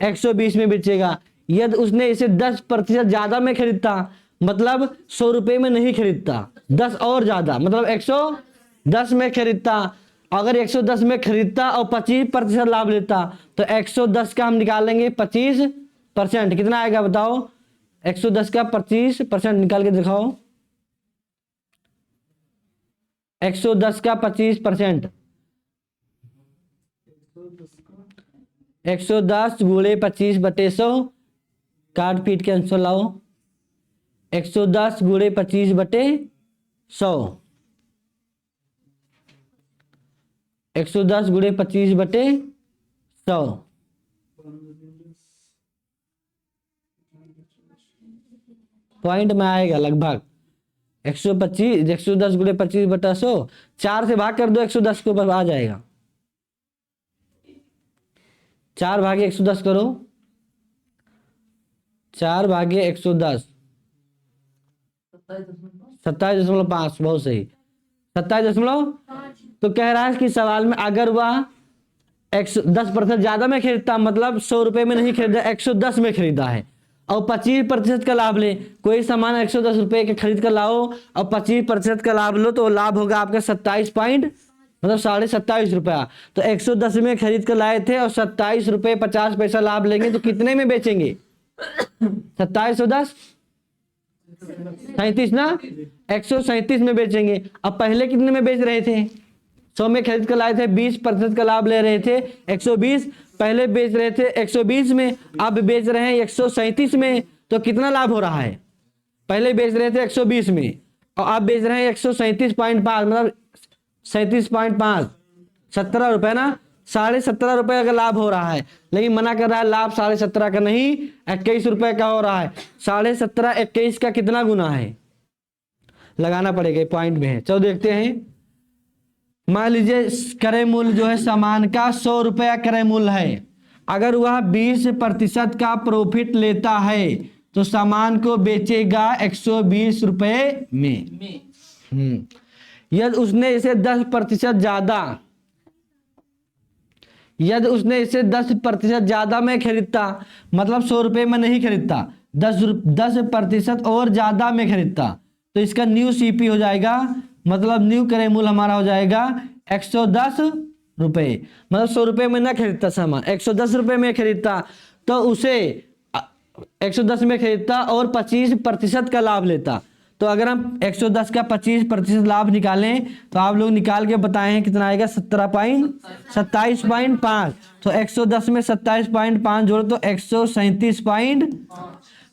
120 में बेचेगा। यदि उसने इसे 10% ज्यादा में खरीदता, मतलब 100 रुपए में नहीं खरीदता, 10 और ज्यादा, मतलब 110 में खरीदता। अगर 110 में खरीदता और 25% लाभ लेता तो 110 का हम निकालेंगे 25%, कितना आएगा बताओ? 110 का 25% निकाल के दिखाओ। 110 का 25%, 110 गुणे 25/100, काट पीट के आंसर लाओ। 110 गुणे 25/100, 110 गुणे 25/100, पॉइंट में आएगा लगभग 125। 110 गुणे 25/100, 4 से भाग कर दो 110 को, बस आ जाएगा। 4 भागे 110 करो, 4 भागे 110, 27.5, बहुत सही, 27 तो कह रहा है कि सवाल में अगर वह 10% ज्यादा में खरीदता, मतलब 100 रुपए में नहीं खरीदा, 110 में खरीदा है, और 25% का लाभ ले। कोई सामान 110 रुपए के खरीद कर लाओ और 25% का लाभ लो तो लाभ होगा आपका 27 पॉइंट, मतलब 27.5 रुपया। तो 110 में खरीद कर लाए थे और 27 रुपए 50 पैसा लाभ लेंगे तो कितने में बेचेंगे? 2710 37 ना, 137 में बेचेंगे। अब पहले कितने में बेच रहे थे? 100 में खरीद कर लाए थे, 20% का लाभ ले रहे थे, 120 पहले बेच रहे थे 120 में, अब बेच रहे हैं 137 में, तो कितना लाभ हो रहा है? पहले बेच रहे थे 120 में और अब बेच रहे हैं 137.5, मतलब 37.5, 17 रुपए ना, 17.5 रुपए का लाभ हो रहा है। लेकिन मना कर रहा है लाभ 17.5 का नहीं, 21 रुपए का हो रहा है। 17.5 21 का कितना गुना है? लगाना पड़ेगा, पॉइंट में है। चलो देखते हैं। मान लीजिए क्रय मूल्य जो है सामान का 100 रुपया क्रय मूल्य है। अगर वह 20% का प्रॉफिट लेता है तो सामान को बेचेगा 120 रुपए में। यदि उसने इसे 10% ज्यादा, यदि उसने इसे 10% ज्यादा में खरीदता, मतलब 100 रुपए में नहीं खरीदता, 10% और ज्यादा में खरीदता, तो इसका न्यू सीपी हो जाएगा, मतलब न्यू क्रय मूल्य हमारा हो जाएगा 110 रुपए। मतलब 100 रुपए में ना खरीदता सामान, 110 रुपए में खरीदता, तो उसे 110 में खरीदता और 25% का लाभ लेता। तो अगर हम 110 का 25% लाभ निकालें तो आप लोग निकाल के बताए हैं कितना आएगा? 27.5। तो 110 में 27.5 जोड़ो तो 137.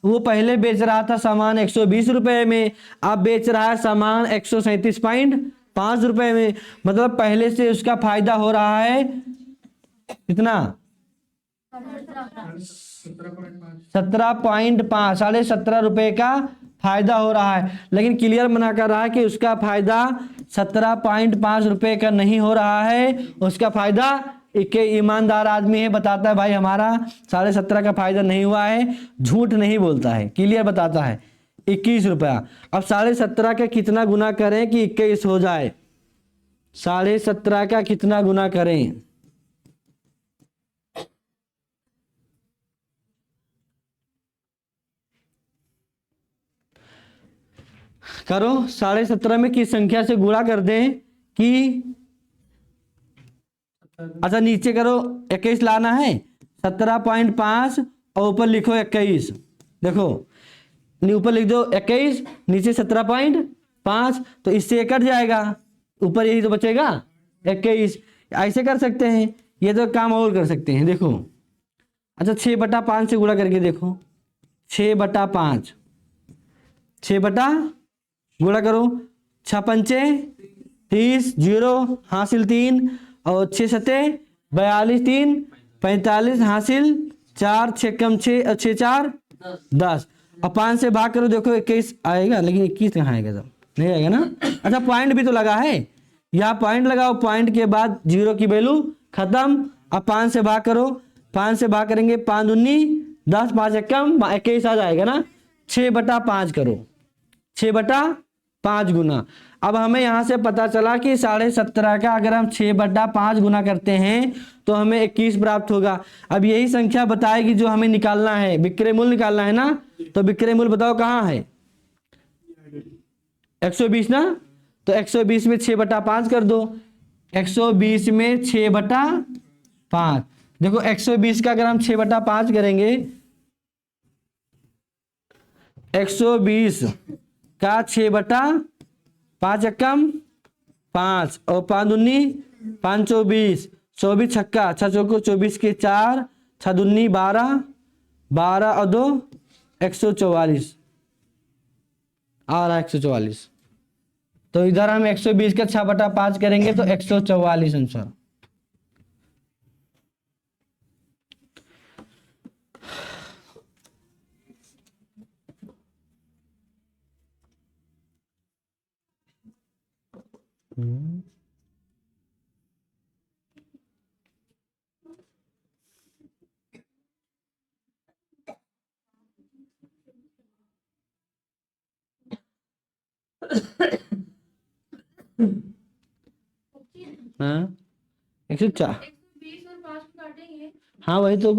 वो पहले बेच रहा था सामान 120 रुपए में, अब बेच रहा है सामान 137.5 रुपए में, मतलब पहले से उसका फायदा हो रहा है कितना? 17.5, 17.5 रुपए का फायदा हो रहा है। लेकिन क्लियर मना कर रहा है कि उसका फायदा 17.5 रुपए का नहीं हो रहा है, उसका फायदा एक ईमानदार आदमी है, बताता है भाई हमारा 17.5 का फायदा नहीं हुआ है, झूठ नहीं बोलता है, क्लियर बताता है 21 रुपया। अब 17.5 का कितना गुना करें कि 21 हो जाए? 17.5 का कितना गुना करें? करो 17.5 में किस संख्या से गुणा कर दें कि, अच्छा नीचे करो 21 लाना है, 17.5 और ऊपर लिखो 21। देखो ऊपर लिख दो 21, नीचे 17.5, तो इससे ये कट जाएगा, ऊपर यही तो बचेगा 21। ऐसे कर सकते हैं, ये तो काम और कर सकते हैं। देखो अच्छा 6/5 से गुणा करके देखो, 6/5, 6 बटा गुणा करो, 6 पंचे 30, 0 हासिल 3 और 6 सते 42, 3 45 हासिल 4, 6 कम 6 और 6 4 10 और 5 से भाग करो, देखो 21 आएगा, लेकिन 21 कहाँ आएगा? तब नहीं आएगा ना। अच्छा पॉइंट भी तो लगा है, यहाँ पॉइंट लगाओ, पॉइंट के बाद 0 की वैल्यू खत्म। अब 5 से भाग करो, 5 से भाग करेंगे 5 दूनी 10, 5 एकम 21 आ जाएगा ना। 6/5 करो, 6/5 5 गुना। अब हमें यहाँ से पता चला कि 17.5 का अगर हम 6/5 गुना करते हैं तो हमें 21 प्राप्त होगा। अब यही संख्या बताएगी जो हमें निकालना है, विक्रय मूल्य निकालना है ना। तो विक्रय मूल्य बताओ कहाँ है, 120 ना। तो 120 में 6/5 कर दो, 120 में 6/5। देखो 120 का अगर हम 6/5 करेंगे, 120 का 6/5 एकम 5 और 5 दूनी 5 24, 24 छक्का 6 चौको 24 के 4, 6 दूनी 12, 12 और 2 144 आ रहा है 144। तो इधर हम 120 का 6/5 करेंगे तो 144 आंसर। हाँ 104। 120 और 5 को काटेंगे हाँ वही तो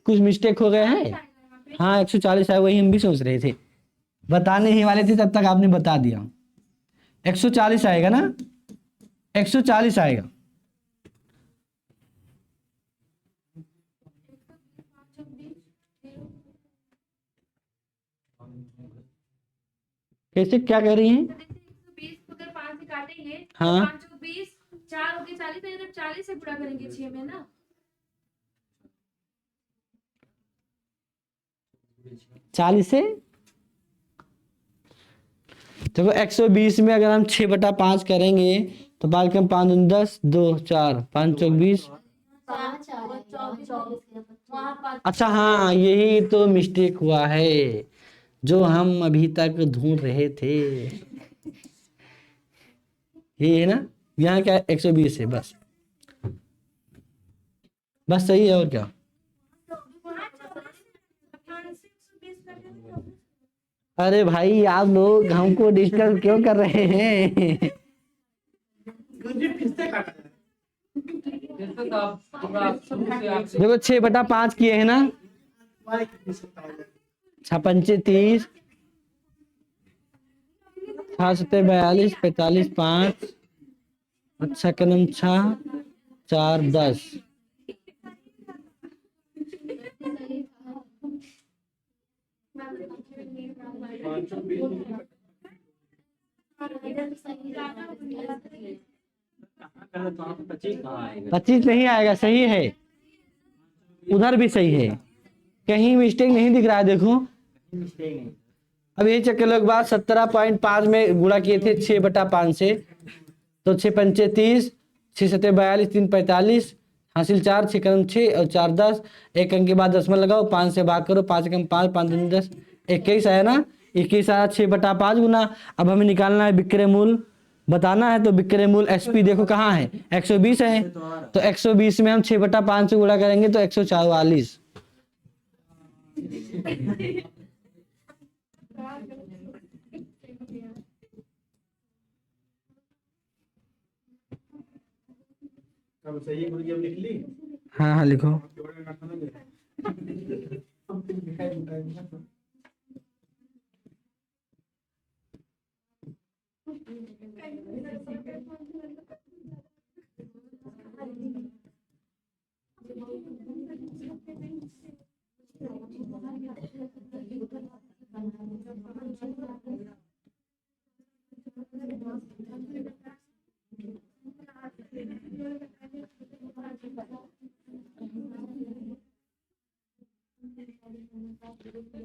कुछ मिस्टेक हो गया है। आएगा यहाँ पे। हाँ 140 है, वही हम भी सोच रहे थे, बताने ही वाले थे तब तक आपने बता दिया। 140 आएगा ना, 140 आएगा। 120 कैसे, क्या कह रही हैं? तो देखते हैं 120 को अगर 5 से काटेंगे हाँ। 5 और 20 4 हो गए 40 है, जब 40 से गुणा करेंगे 6 में ना। 40 से देखो 120 में अगर हम 6/5 करेंगे तो बाद के 5 10 2 4 5 24। अच्छा हाँ यही तो मिस्टेक हुआ है जो हम अभी तक ढूंढ रहे थे। ये है ना, यहाँ क्या 120 है, बस बस सही है और क्या। अरे भाई आप लोग हमको डिस्टर्ब क्यों कर रहे हैं? मुझे फिर से काटा है। जैसे तो आप पूरा शुरू से आप देखो 6/5 किए है ना, हमारे कितनी सकता है? 6 30, 6 42 45 5, अच्छा कलम 6 4 10। पच्चीस नहीं आएगा, सही है, उधर भी सही है, कहीं मिस्टेक नहीं दिख रहा है। देखो अब यही चक्कर लोग बात 17.5 में गुणा किए थे 6/5 से, तो 6 पंचे 30, 6 7 42, 3 45, हासिल 4, 6 कलम 6 और 4 10। एक अंक के बाद दसवां लगाओ, 5 से भाग करो, 5 कम 5 5 दूनी 10, 21 आया ना। 21 आया 6/5 गुना। अब हमें निकालना है विक्रय मूल्य, बताना है। तो विक्रय मूल्य एसपी देखो कहाँ है, 120 है। तो 120 में हम 6/5 से गुणा करेंगे तो 144। अब सही है गुरु जी, अब लिख ली। हाँ हाँ लिखो।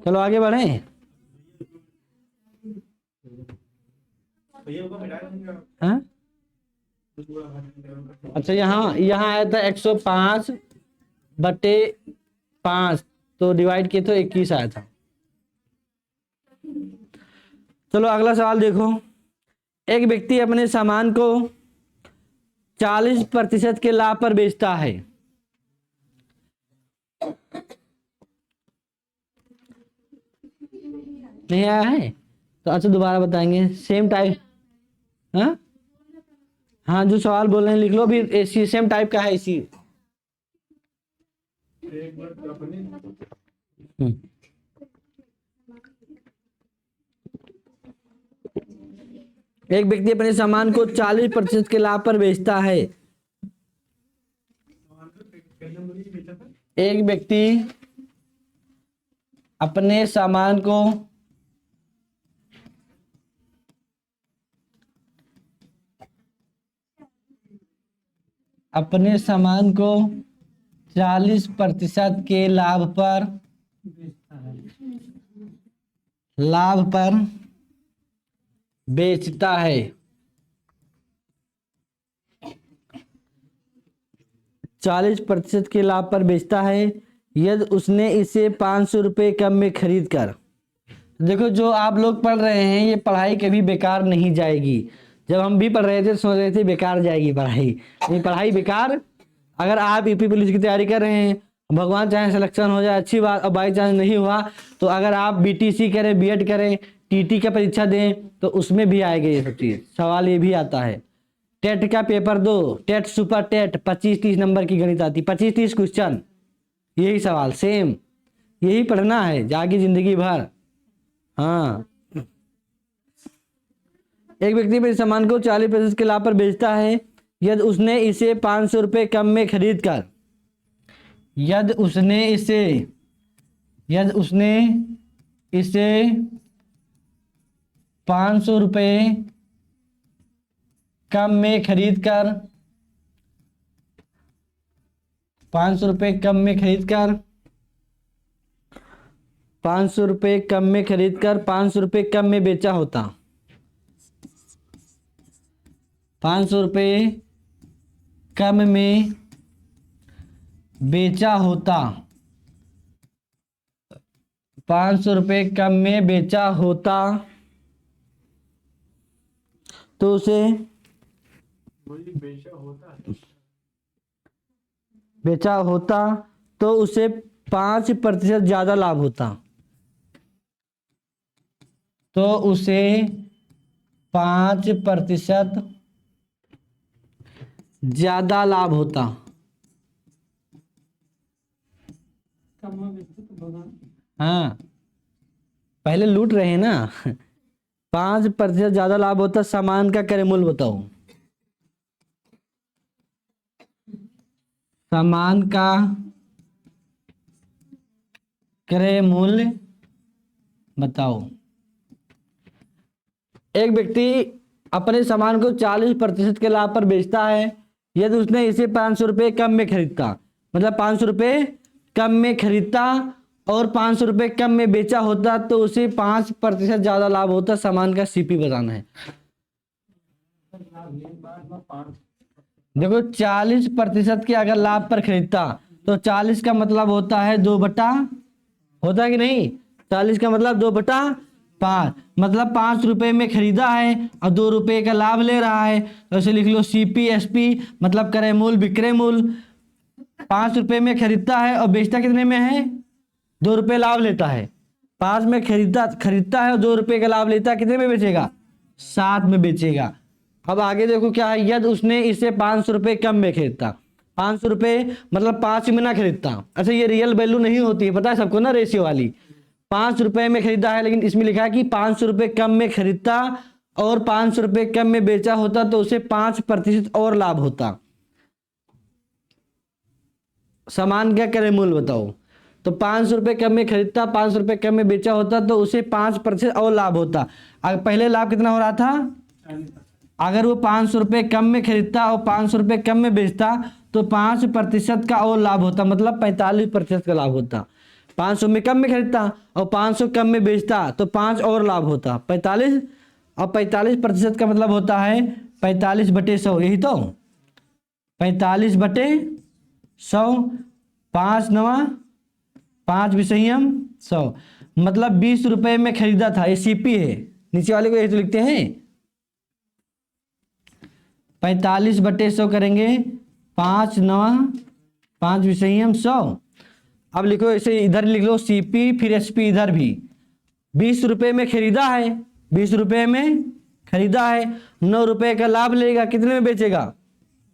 चलो आगे बढ़े। भैया को मिटा देंगे आप। हाँ अच्छा, यहाँ यहाँ आया था 105/5, तो डिवाइड किए तो 21 आया था। चलो अगला सवाल देखो। एक व्यक्ति अपने सामान को 40% के लाभ पर बेचता है। नहीं आया है, तो अच्छा दोबारा बताएंगे सेम टाइप। हाँ हाँ, जो सवाल बोल रहे हैं लिख लो भी, एसी सेम टाइप का है एसी। एक बार अपने एक व्यक्ति अपने सामान को 40% के लाभ पर बेचता है। पहले मुझे बेचा था। एक व्यक्ति अपने सामान को अपने सामान को 40% के लाभ पर बेचता है। 40% के लाभ पर बेचता है यदि उसने इसे 500 रुपये कम में खरीद कर। देखो जो आप लोग पढ़ रहे हैं ये पढ़ाई कभी बेकार नहीं जाएगी। जब हम भी पढ़ रहे थे सोच रहे थे बेकार जाएगी पढ़ाई, ये पढ़ाई बेकार। अगर आप यूपी पुलिस की तैयारी कर रहे हैं, भगवान चाहे सिलेक्शन हो जाए अच्छी बात, और बाई चांस नहीं हुआ तो अगर आप बीटीसी करें, बीएड करें, टीटी का परीक्षा दें तो उसमें भी आएगा ये सब चीज़। सवाल ये भी आता है। टेट का पेपर दो, टेट सुपर टेट 25-30 नंबर की गणित आती, 25-30 क्वेश्चन, यही सवाल सेम, यही पढ़ना है जाके जिंदगी भर। हाँ, एक व्यक्ति अपने सामान को 40% के लाभ पर बेचता है यदि उसने इसे 500 रुपये कम में खरीद कर, यदि उसने इसे 500 रुपये कम में खरीद कर 500 रुपये कम में खरीद कर 500 रुपये कम में खरीद कर 500 रुपये कम में बेचा होता, 500 रुपये कम में बेचा होता, 500 रुपये कम में बेचा होता तो उसे वही बेचा होता है। बेचा होता तो उसे 5% ज्यादा लाभ होता, तो उसे 5% ज्यादा लाभ होता। हाँ, पहले लूट रहे हैं ना। 5% ज्यादा लाभ होता। सामान का क्रय मूल्य बताओ, सामान का क्रय मूल्य बताओ। एक व्यक्ति अपने सामान को 40% के लाभ पर बेचता है यदि उसने इसे 500 रुपये कम में खरीदता, मतलब 500 रुपये कम में खरीदता और 500 रुपये कम में बेचा होता तो उसे 5% ज्यादा लाभ होता। सामान का सीपी बताना है। देखो 40% के अगर लाभ पर खरीदता तो 40 का मतलब होता है 2/, होता है कि नहीं? 40 का मतलब 2/5, मतलब 5 रुपए में खरीदा है और 2 रुपए का लाभ ले रहा है, तो इसे लिख लो CPSP, मतलब क्रय मूल्य विक्रय मूल्य। 5 रुपए में खरीदता है और बेचता कितने में है? 2 रुपए लाभ लेता है। 5 में खरीदता है और 2 रुपए का लाभ लेता है, कितने में बेचेगा? 7 में बेचेगा। अब आगे देखो क्या है, यदि उसने इसे 500 रुपये कम में खरीदता, 500 रुपये मतलब 5 में ना खरीदता। अच्छा ये रियल वैल्यू नहीं होती है, पता है सबको ना, रेशियो वाली। 5 रुपये में खरीदा है लेकिन इसमें लिखा है कि 500 रुपये कम में खरीदता और 500 रुपये कम में बेचा होता तो उसे 5% और लाभ होता। सामान का क्रय मूल्य बताओ। तो 500 रुपये कम में खरीदता, 500 रुपये कम में बेचा होता तो उसे 5% और लाभ होता। पहले लाभ कितना हो रहा था? अगर वो 500 रुपये कम में खरीदता और 500 रुपये कम में बेचता तो 5% का और लाभ होता, मतलब 45% का लाभ होता। 500 में कम में खरीदता और 500 कम में बेचता तो 5 और लाभ होता, 45। और 45% का मतलब होता है 45/100, यही तो 45/100, 5 9 5 विषयम 100, मतलब 20 रुपये में खरीदा था। ये सीपी है, नीचे वाले को यही तो लिखते हैं। 45/100 करेंगे, 5 9 5 विषयम 100। अब लिखो इसे, इधर लिख लो CP फिर SP इधर भी। 20 रुपये में खरीदा है 20 रुपए में खरीदा है, 9 रुपए का लाभ लेगा, कितने में बेचेगा?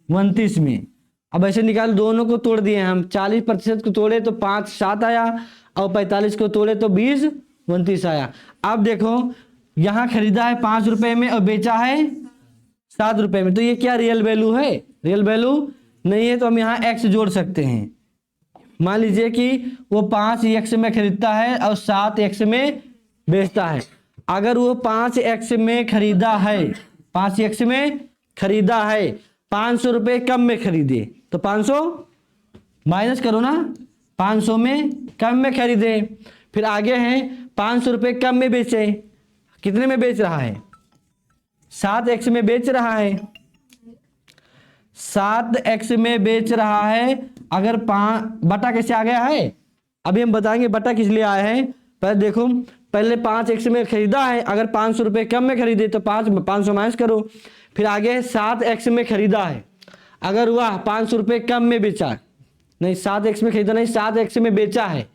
29 में। अब ऐसे निकाल, दोनों को तोड़ दिए हम, 40% को तोड़े तो 5 7 आया, और 45 को तोड़े तो 20 29 आया। अब देखो यहाँ खरीदा है 5 रुपए में और बेचा है 7 रुपए में, तो ये क्या रियल वैल्यू है? रियल वैल्यू नहीं है, तो हम यहाँ x जोड़ सकते हैं। मान लीजिए कि वो 5x में खरीदता है और 7x में बेचता है। अगर वो 5x में खरीदा है, 5x में खरीदा है, 500 रुपये कम में खरीदे, तो 500 माइनस करो ना, 500 में कम में खरीदे। फिर आगे है 500 रुपये कम में बेचे, कितने में बेच रहा है? 7x में बेच रहा है, 7x में बेच रहा है। अगर बटा कैसे आ गया है अभी हम बताएंगे बटा किस लिए आया है। पहले देखो, पहले 5x में खरीदा है, अगर 500 रुपये कम में खरीदे तो 500 माइनस करो। फिर आगे 7x में खरीदा है, अगर वह 500 रुपये कम में बेचा, नहीं 7x में खरीदा नहीं, 7x में बेचा है,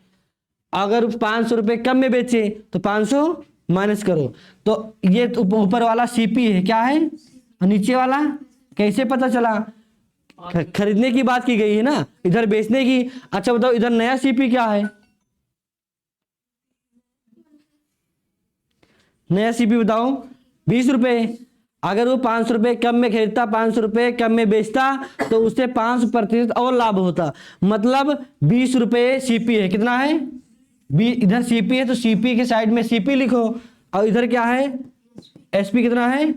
अगर 500 रुपये कम में बेचे तो 500 माइनस करो। तो ये ऊपर वाला सीपी है, क्या है? और नीचे वाला कैसे पता चला? खरीदने की बात की गई है ना, इधर बेचने की। अच्छा बताओ, इधर नया सीपी क्या है? नया सीपी बताओ, 20 रुपये। अगर वो 500 रुपये कम में खरीदता, 500 रुपये कम में बेचता, तो उससे 5% और लाभ होता। मतलब 20 रुपये सीपी है, कितना है? इधर सीपी है तो सीपी के साइड में सीपी लिखो, और इधर क्या है? एसपी कितना है?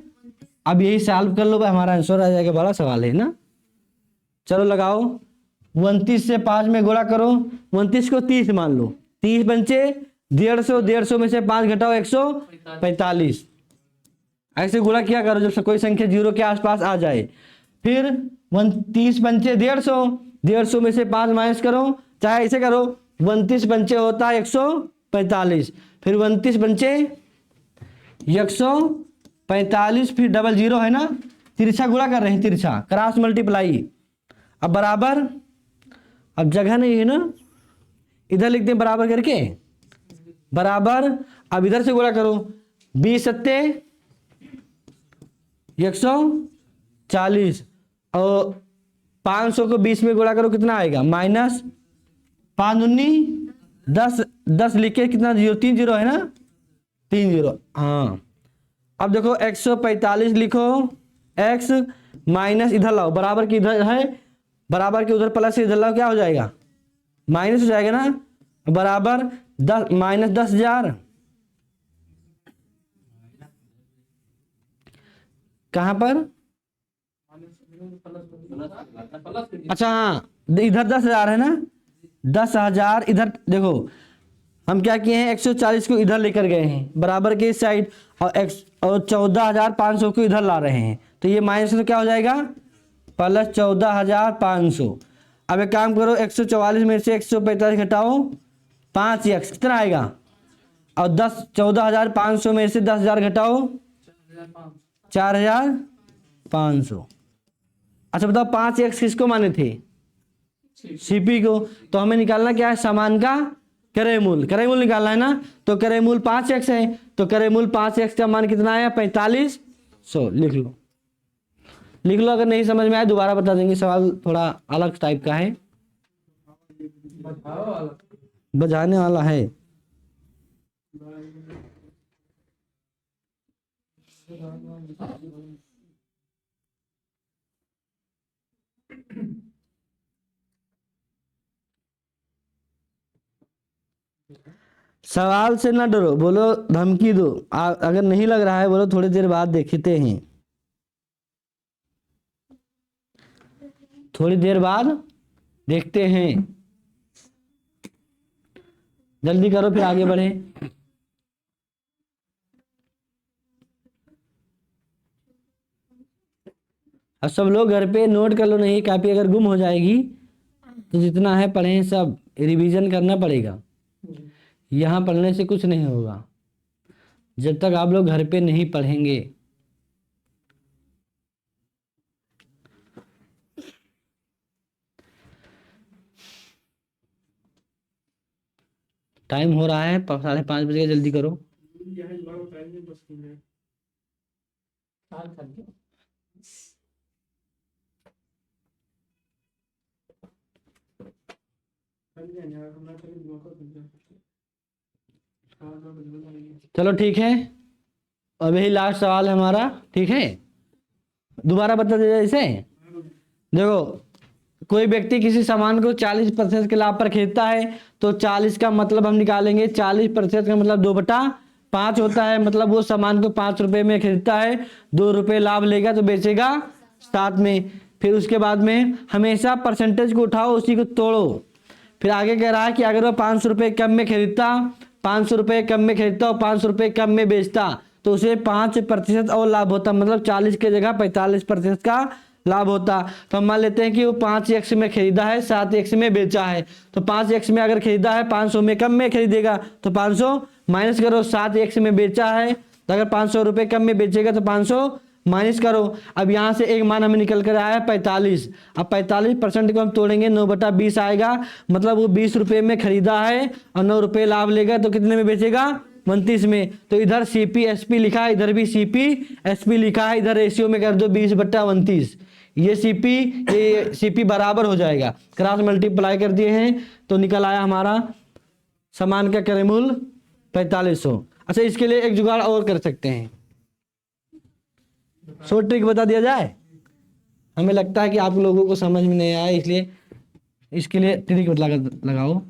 अब यही सॉल्व कर लो भाई, हमारा आंसर आ जाएगा। बड़ा सवाल है ना। चलो लगाओ, 29 से 5 में गुणा करो, 29 को 30 मान लो, 30 पंचे 150, 150 में से 5 घटाओ 145। ऐसे गुणा किया करो जब कोई संख्या 0 के आसपास आ जाए। फिर 30 पंचे 150, 150 में से 5 माइनस करो, चाहे ऐसे करो, 29 पंचे होता है 145, फिर 29 पंचे 145, फिर डबल 0 है ना, तिरछा गुणा कर रहे हैं, तिरछा क्रॉस मल्टीप्लाई। अब बराबर, अब जगह नहीं है ना, इधर लिखते हैं बराबर करके, बराबर। अब इधर से गुणा करो, 20 सत्ते 140, और 500 को 20 में गुणा करो, कितना आएगा? माइनस 5 दूनी 10, 10 लिखे कितना? 0, 3 0 है ना, 3 0। हाँ, अब देखो 145 लिखो, x माइनस इधर लाओ, बराबर की इधर है, बराबर के उधर प्लस इधर लाओ, क्या हो जाएगा? माइनस हो जाएगा ना, बराबर 10 माइनस 10,000। कहां पर? अच्छा हाँ, इधर 10,000 है ना, 10,000 इधर देखो, हम क्या किए हैं? 140 को इधर लेकर गए हैं बराबर के साइड, और 14,500 को इधर ला रहे हैं, तो ये माइनस तो क्या हो जाएगा? प्लस 14,500। अब एक काम करो, 144 में से 145 घटाओ 5x, कितना आएगा? और 14,500 में से 10,000 घटाओ 4,500। अच्छा बताओ, 5x किसको माने थे? सीपी को। तो हमें निकालना क्या है? सामान का क्रय मूल्य, क्रय मूल्य निकालना है ना, तो क्रय मूल्य 5x है, तो क्रय मूल्य 5x का मान कितना आया? 4500। लिख लो, लिख लो। अगर नहीं समझ में आए दोबारा बता देंगे, सवाल थोड़ा अलग टाइप का है, बजाने वाला है। सवाल से ना डरो, बोलो धमकी दो। अगर नहीं लग रहा है बोलो थोड़ी देर बाद देखते हैं, थोड़ी देर बाद देखते हैं। जल्दी करो फिर आगे बढ़े। अब सब लोग घर पे नोट कर लो, नहीं कॉपी अगर गुम हो जाएगी तो जितना है पढ़ें, सब रिवीजन करना पड़ेगा। यहाँ पढ़ने से कुछ नहीं होगा जब तक आप लोग घर पे नहीं पढ़ेंगे। टाइम हो रहा है 5:30 बजे, जल्दी करो। जाएंगे बस में चलो ठीक है, अब यही लास्ट सवाल है हमारा, ठीक है। दोबारा बता दीजिए इसे। देखो, कोई व्यक्ति किसी सामान को 40% के लाभ पर खरीदता है, तो 40 का मतलब हम निकालेंगे, 40% का मतलब 2/5 होता है। मतलब वो सामान को 5 रुपए में खरीदता है, 2 रुपए लाभ लेगा तो बेचेगा 7 में। फिर उसके बाद में हमेशा परसेंटेज को उठाओ, उसी को तोड़ो। फिर आगे कह रहा है कि अगर वह 500 रुपये कम में खरीदता, 500 रुपये कम में खरीदता और 500 रुपये कम में बेचता, तो उसे 5% और लाभ होता। मतलब 40 की जगह 45% का लाभ होता। तो हम मान लेते हैं कि वो 5x में खरीदा है, 7x में बेचा है। तो 5x में अगर खरीदा है, 500 में कम में खरीदेगा तो 500 माइनस करो, 7x में बेचा है तो अगर 500 रुपये कम में बेचेगा तो 500 माइनस करो। अब यहाँ से एक मान हमें निकल कर आया है 45। अब 45% को हम तोड़ेंगे, 9/20 आएगा। मतलब वो 20 रुपये में खरीदा है और 9 रुपये लाभ लेगा तो कितने में बेचेगा? 29 में। तो इधर CP/SP लिखा है, इधर भी CP/SP लिखा है। इधर रेशियो में कर दो 20/29। ये CP बराबर हो जाएगा। क्रॉस मल्टीप्लाई कर दिए हैं तो निकल आया हमारा सामान का क्रय मूल्य 4500। अच्छा, इसके लिए एक जुगाड़ और कर सकते हैं। शॉर्ट ट्रिक बता दिया जाए। हमें लगता है कि आप लोगों को समझ में नहीं आया, इसलिए इसके लिए ट्रिक लगाओ।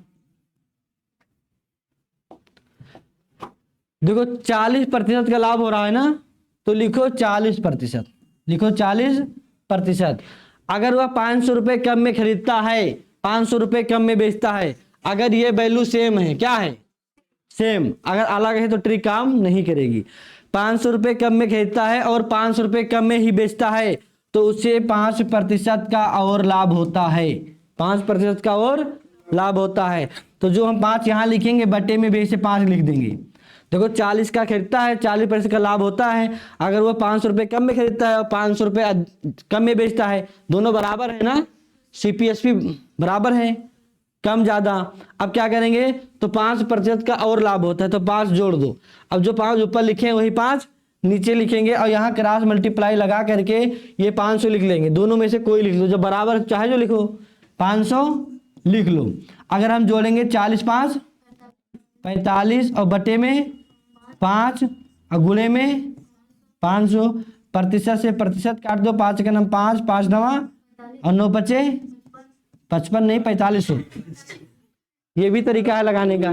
देखो, 40% का लाभ हो रहा है ना, तो लिखो 40%, लिखो 40%। अगर वह 500 रुपये कम में खरीदता है, 500 रुपये कम में बेचता है, अगर ये वैल्यू सेम है, क्या है? सेम। अगर अलग है तो ट्रिक काम नहीं करेगी। 500 रुपये कम में खरीदता है और 500 रुपये कम में ही बेचता है, तो उसे 5% का और लाभ होता है। 5% का और लाभ होता है। तो जो हम 5 यहाँ लिखेंगे, बटे में भी से 5 लिख देंगे। देखो, 40 का खरीदता है, 40% का लाभ होता है। अगर वो 500 रुपये कम में खरीदता है और 500 रुपये कम में बेचता है, दोनों बराबर है ना, CP/SP बराबर है, कम ज्यादा। अब क्या करेंगे, तो 5% का और लाभ होता है, तो 5 जोड़ दो। अब जो 5 ऊपर लिखे हैं वही 5 नीचे लिखेंगे और यहाँ क्रॉस मल्टीप्लाई लगा करके ये 500 लिख लेंगे। दोनों में से कोई लिख लो, जो बराबर चाहे जो लिखो, 500 लिख लो। अगर हम जोड़ेंगे 40 5 45 और बटे में 5 और गुणे में 500, प्रतिशत से प्रतिशत काट दो, 5 का नाम 5, 5 9 और 9 बचे 55 नहीं 4500। ये भी तरीका है लगाने का।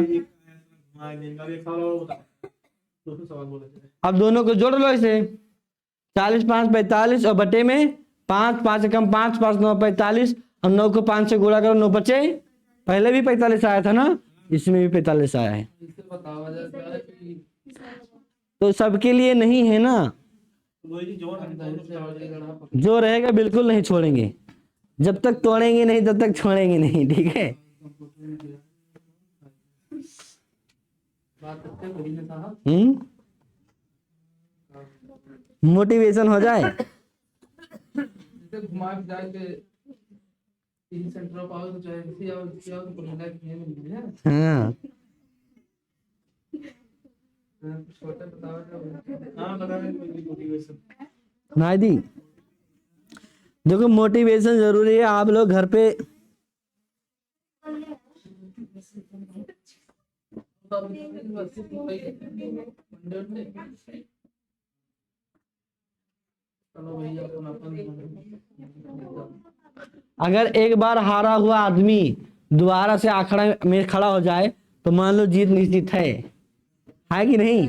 अब दोनों को जोड़ लो इसे, 40 5 45 और बटे में 5, 5 कम 5, 5 9 45 और 9 को 5 से गुणा करो, 9 बचे। पहले भी 45 आया था ना, इसमें भी 45 आया है। इससे बतावा जाता है कि तो सबके लिए नहीं है ना, जो रहेगा बिल्कुल नहीं छोड़ेंगे। जब तक तोड़ेंगे नहीं तब तक छोड़ेंगे नहीं, ठीक है। बात करते हैं बड़ी साहब, मोटिवेशन हो जाए। जैसे घुमा के जाके यही सेंटर ऑफ पावर तो चाहे किसी और तो बोलना कि ये मिल है। हाँ, छोटे बताओ हाँ बता रहे मोटिवेशन। नायदी, देखो मोटिवेशन जरूरी है। आप लोग घर पे चलो भैया अपन अगर एक बार हारा हुआ आदमी दोबारा से अखाड़ा में खड़ा हो जाए तो मान लो जीत निश्चित है कि नहीं?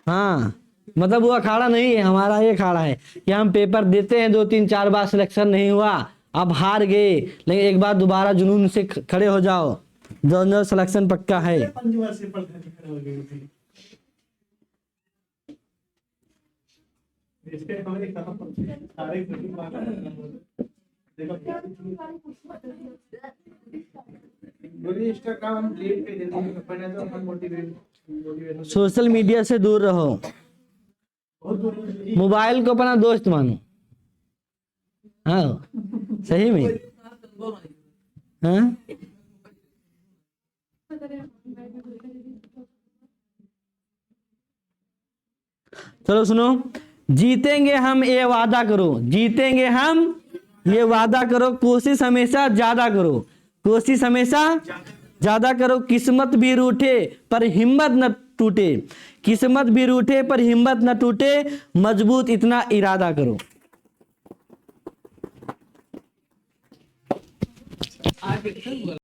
हाँ, मतलब वो अखाड़ा नहीं है, हमारा ये अखाड़ा है कि हम पेपर देते हैं, 2 3 4 बार सिलेक्शन नहीं हुआ, अब हार गए, लेकिन एक बार दोबारा जुनून से खड़े हो जाओ, जो सिलेक्शन पक्का है। 5 बार से पढ़ के खड़े हो गए थे। जैसे हमारे काम सारे देखो बोलिए इसका काम हम लेट पे देते हैं, पढ़ने तो अपन मोटिवेट सोशल मीडिया से दूर रहो, मोबाइल को अपना दोस्त मानो। हाँ, सही में। हाँ, चलो सुनो, जीतेंगे हम ये वादा करो, जीतेंगे हम ये वादा करो, कोशिश हमेशा ज्यादा करो, कोशिश हमेशा ज्यादा करो, किस्मत भी रूठे पर हिम्मत न टूटे, किस्मत भी रूठे पर हिम्मत न टूटे, मजबूत इतना इरादा करो। आगे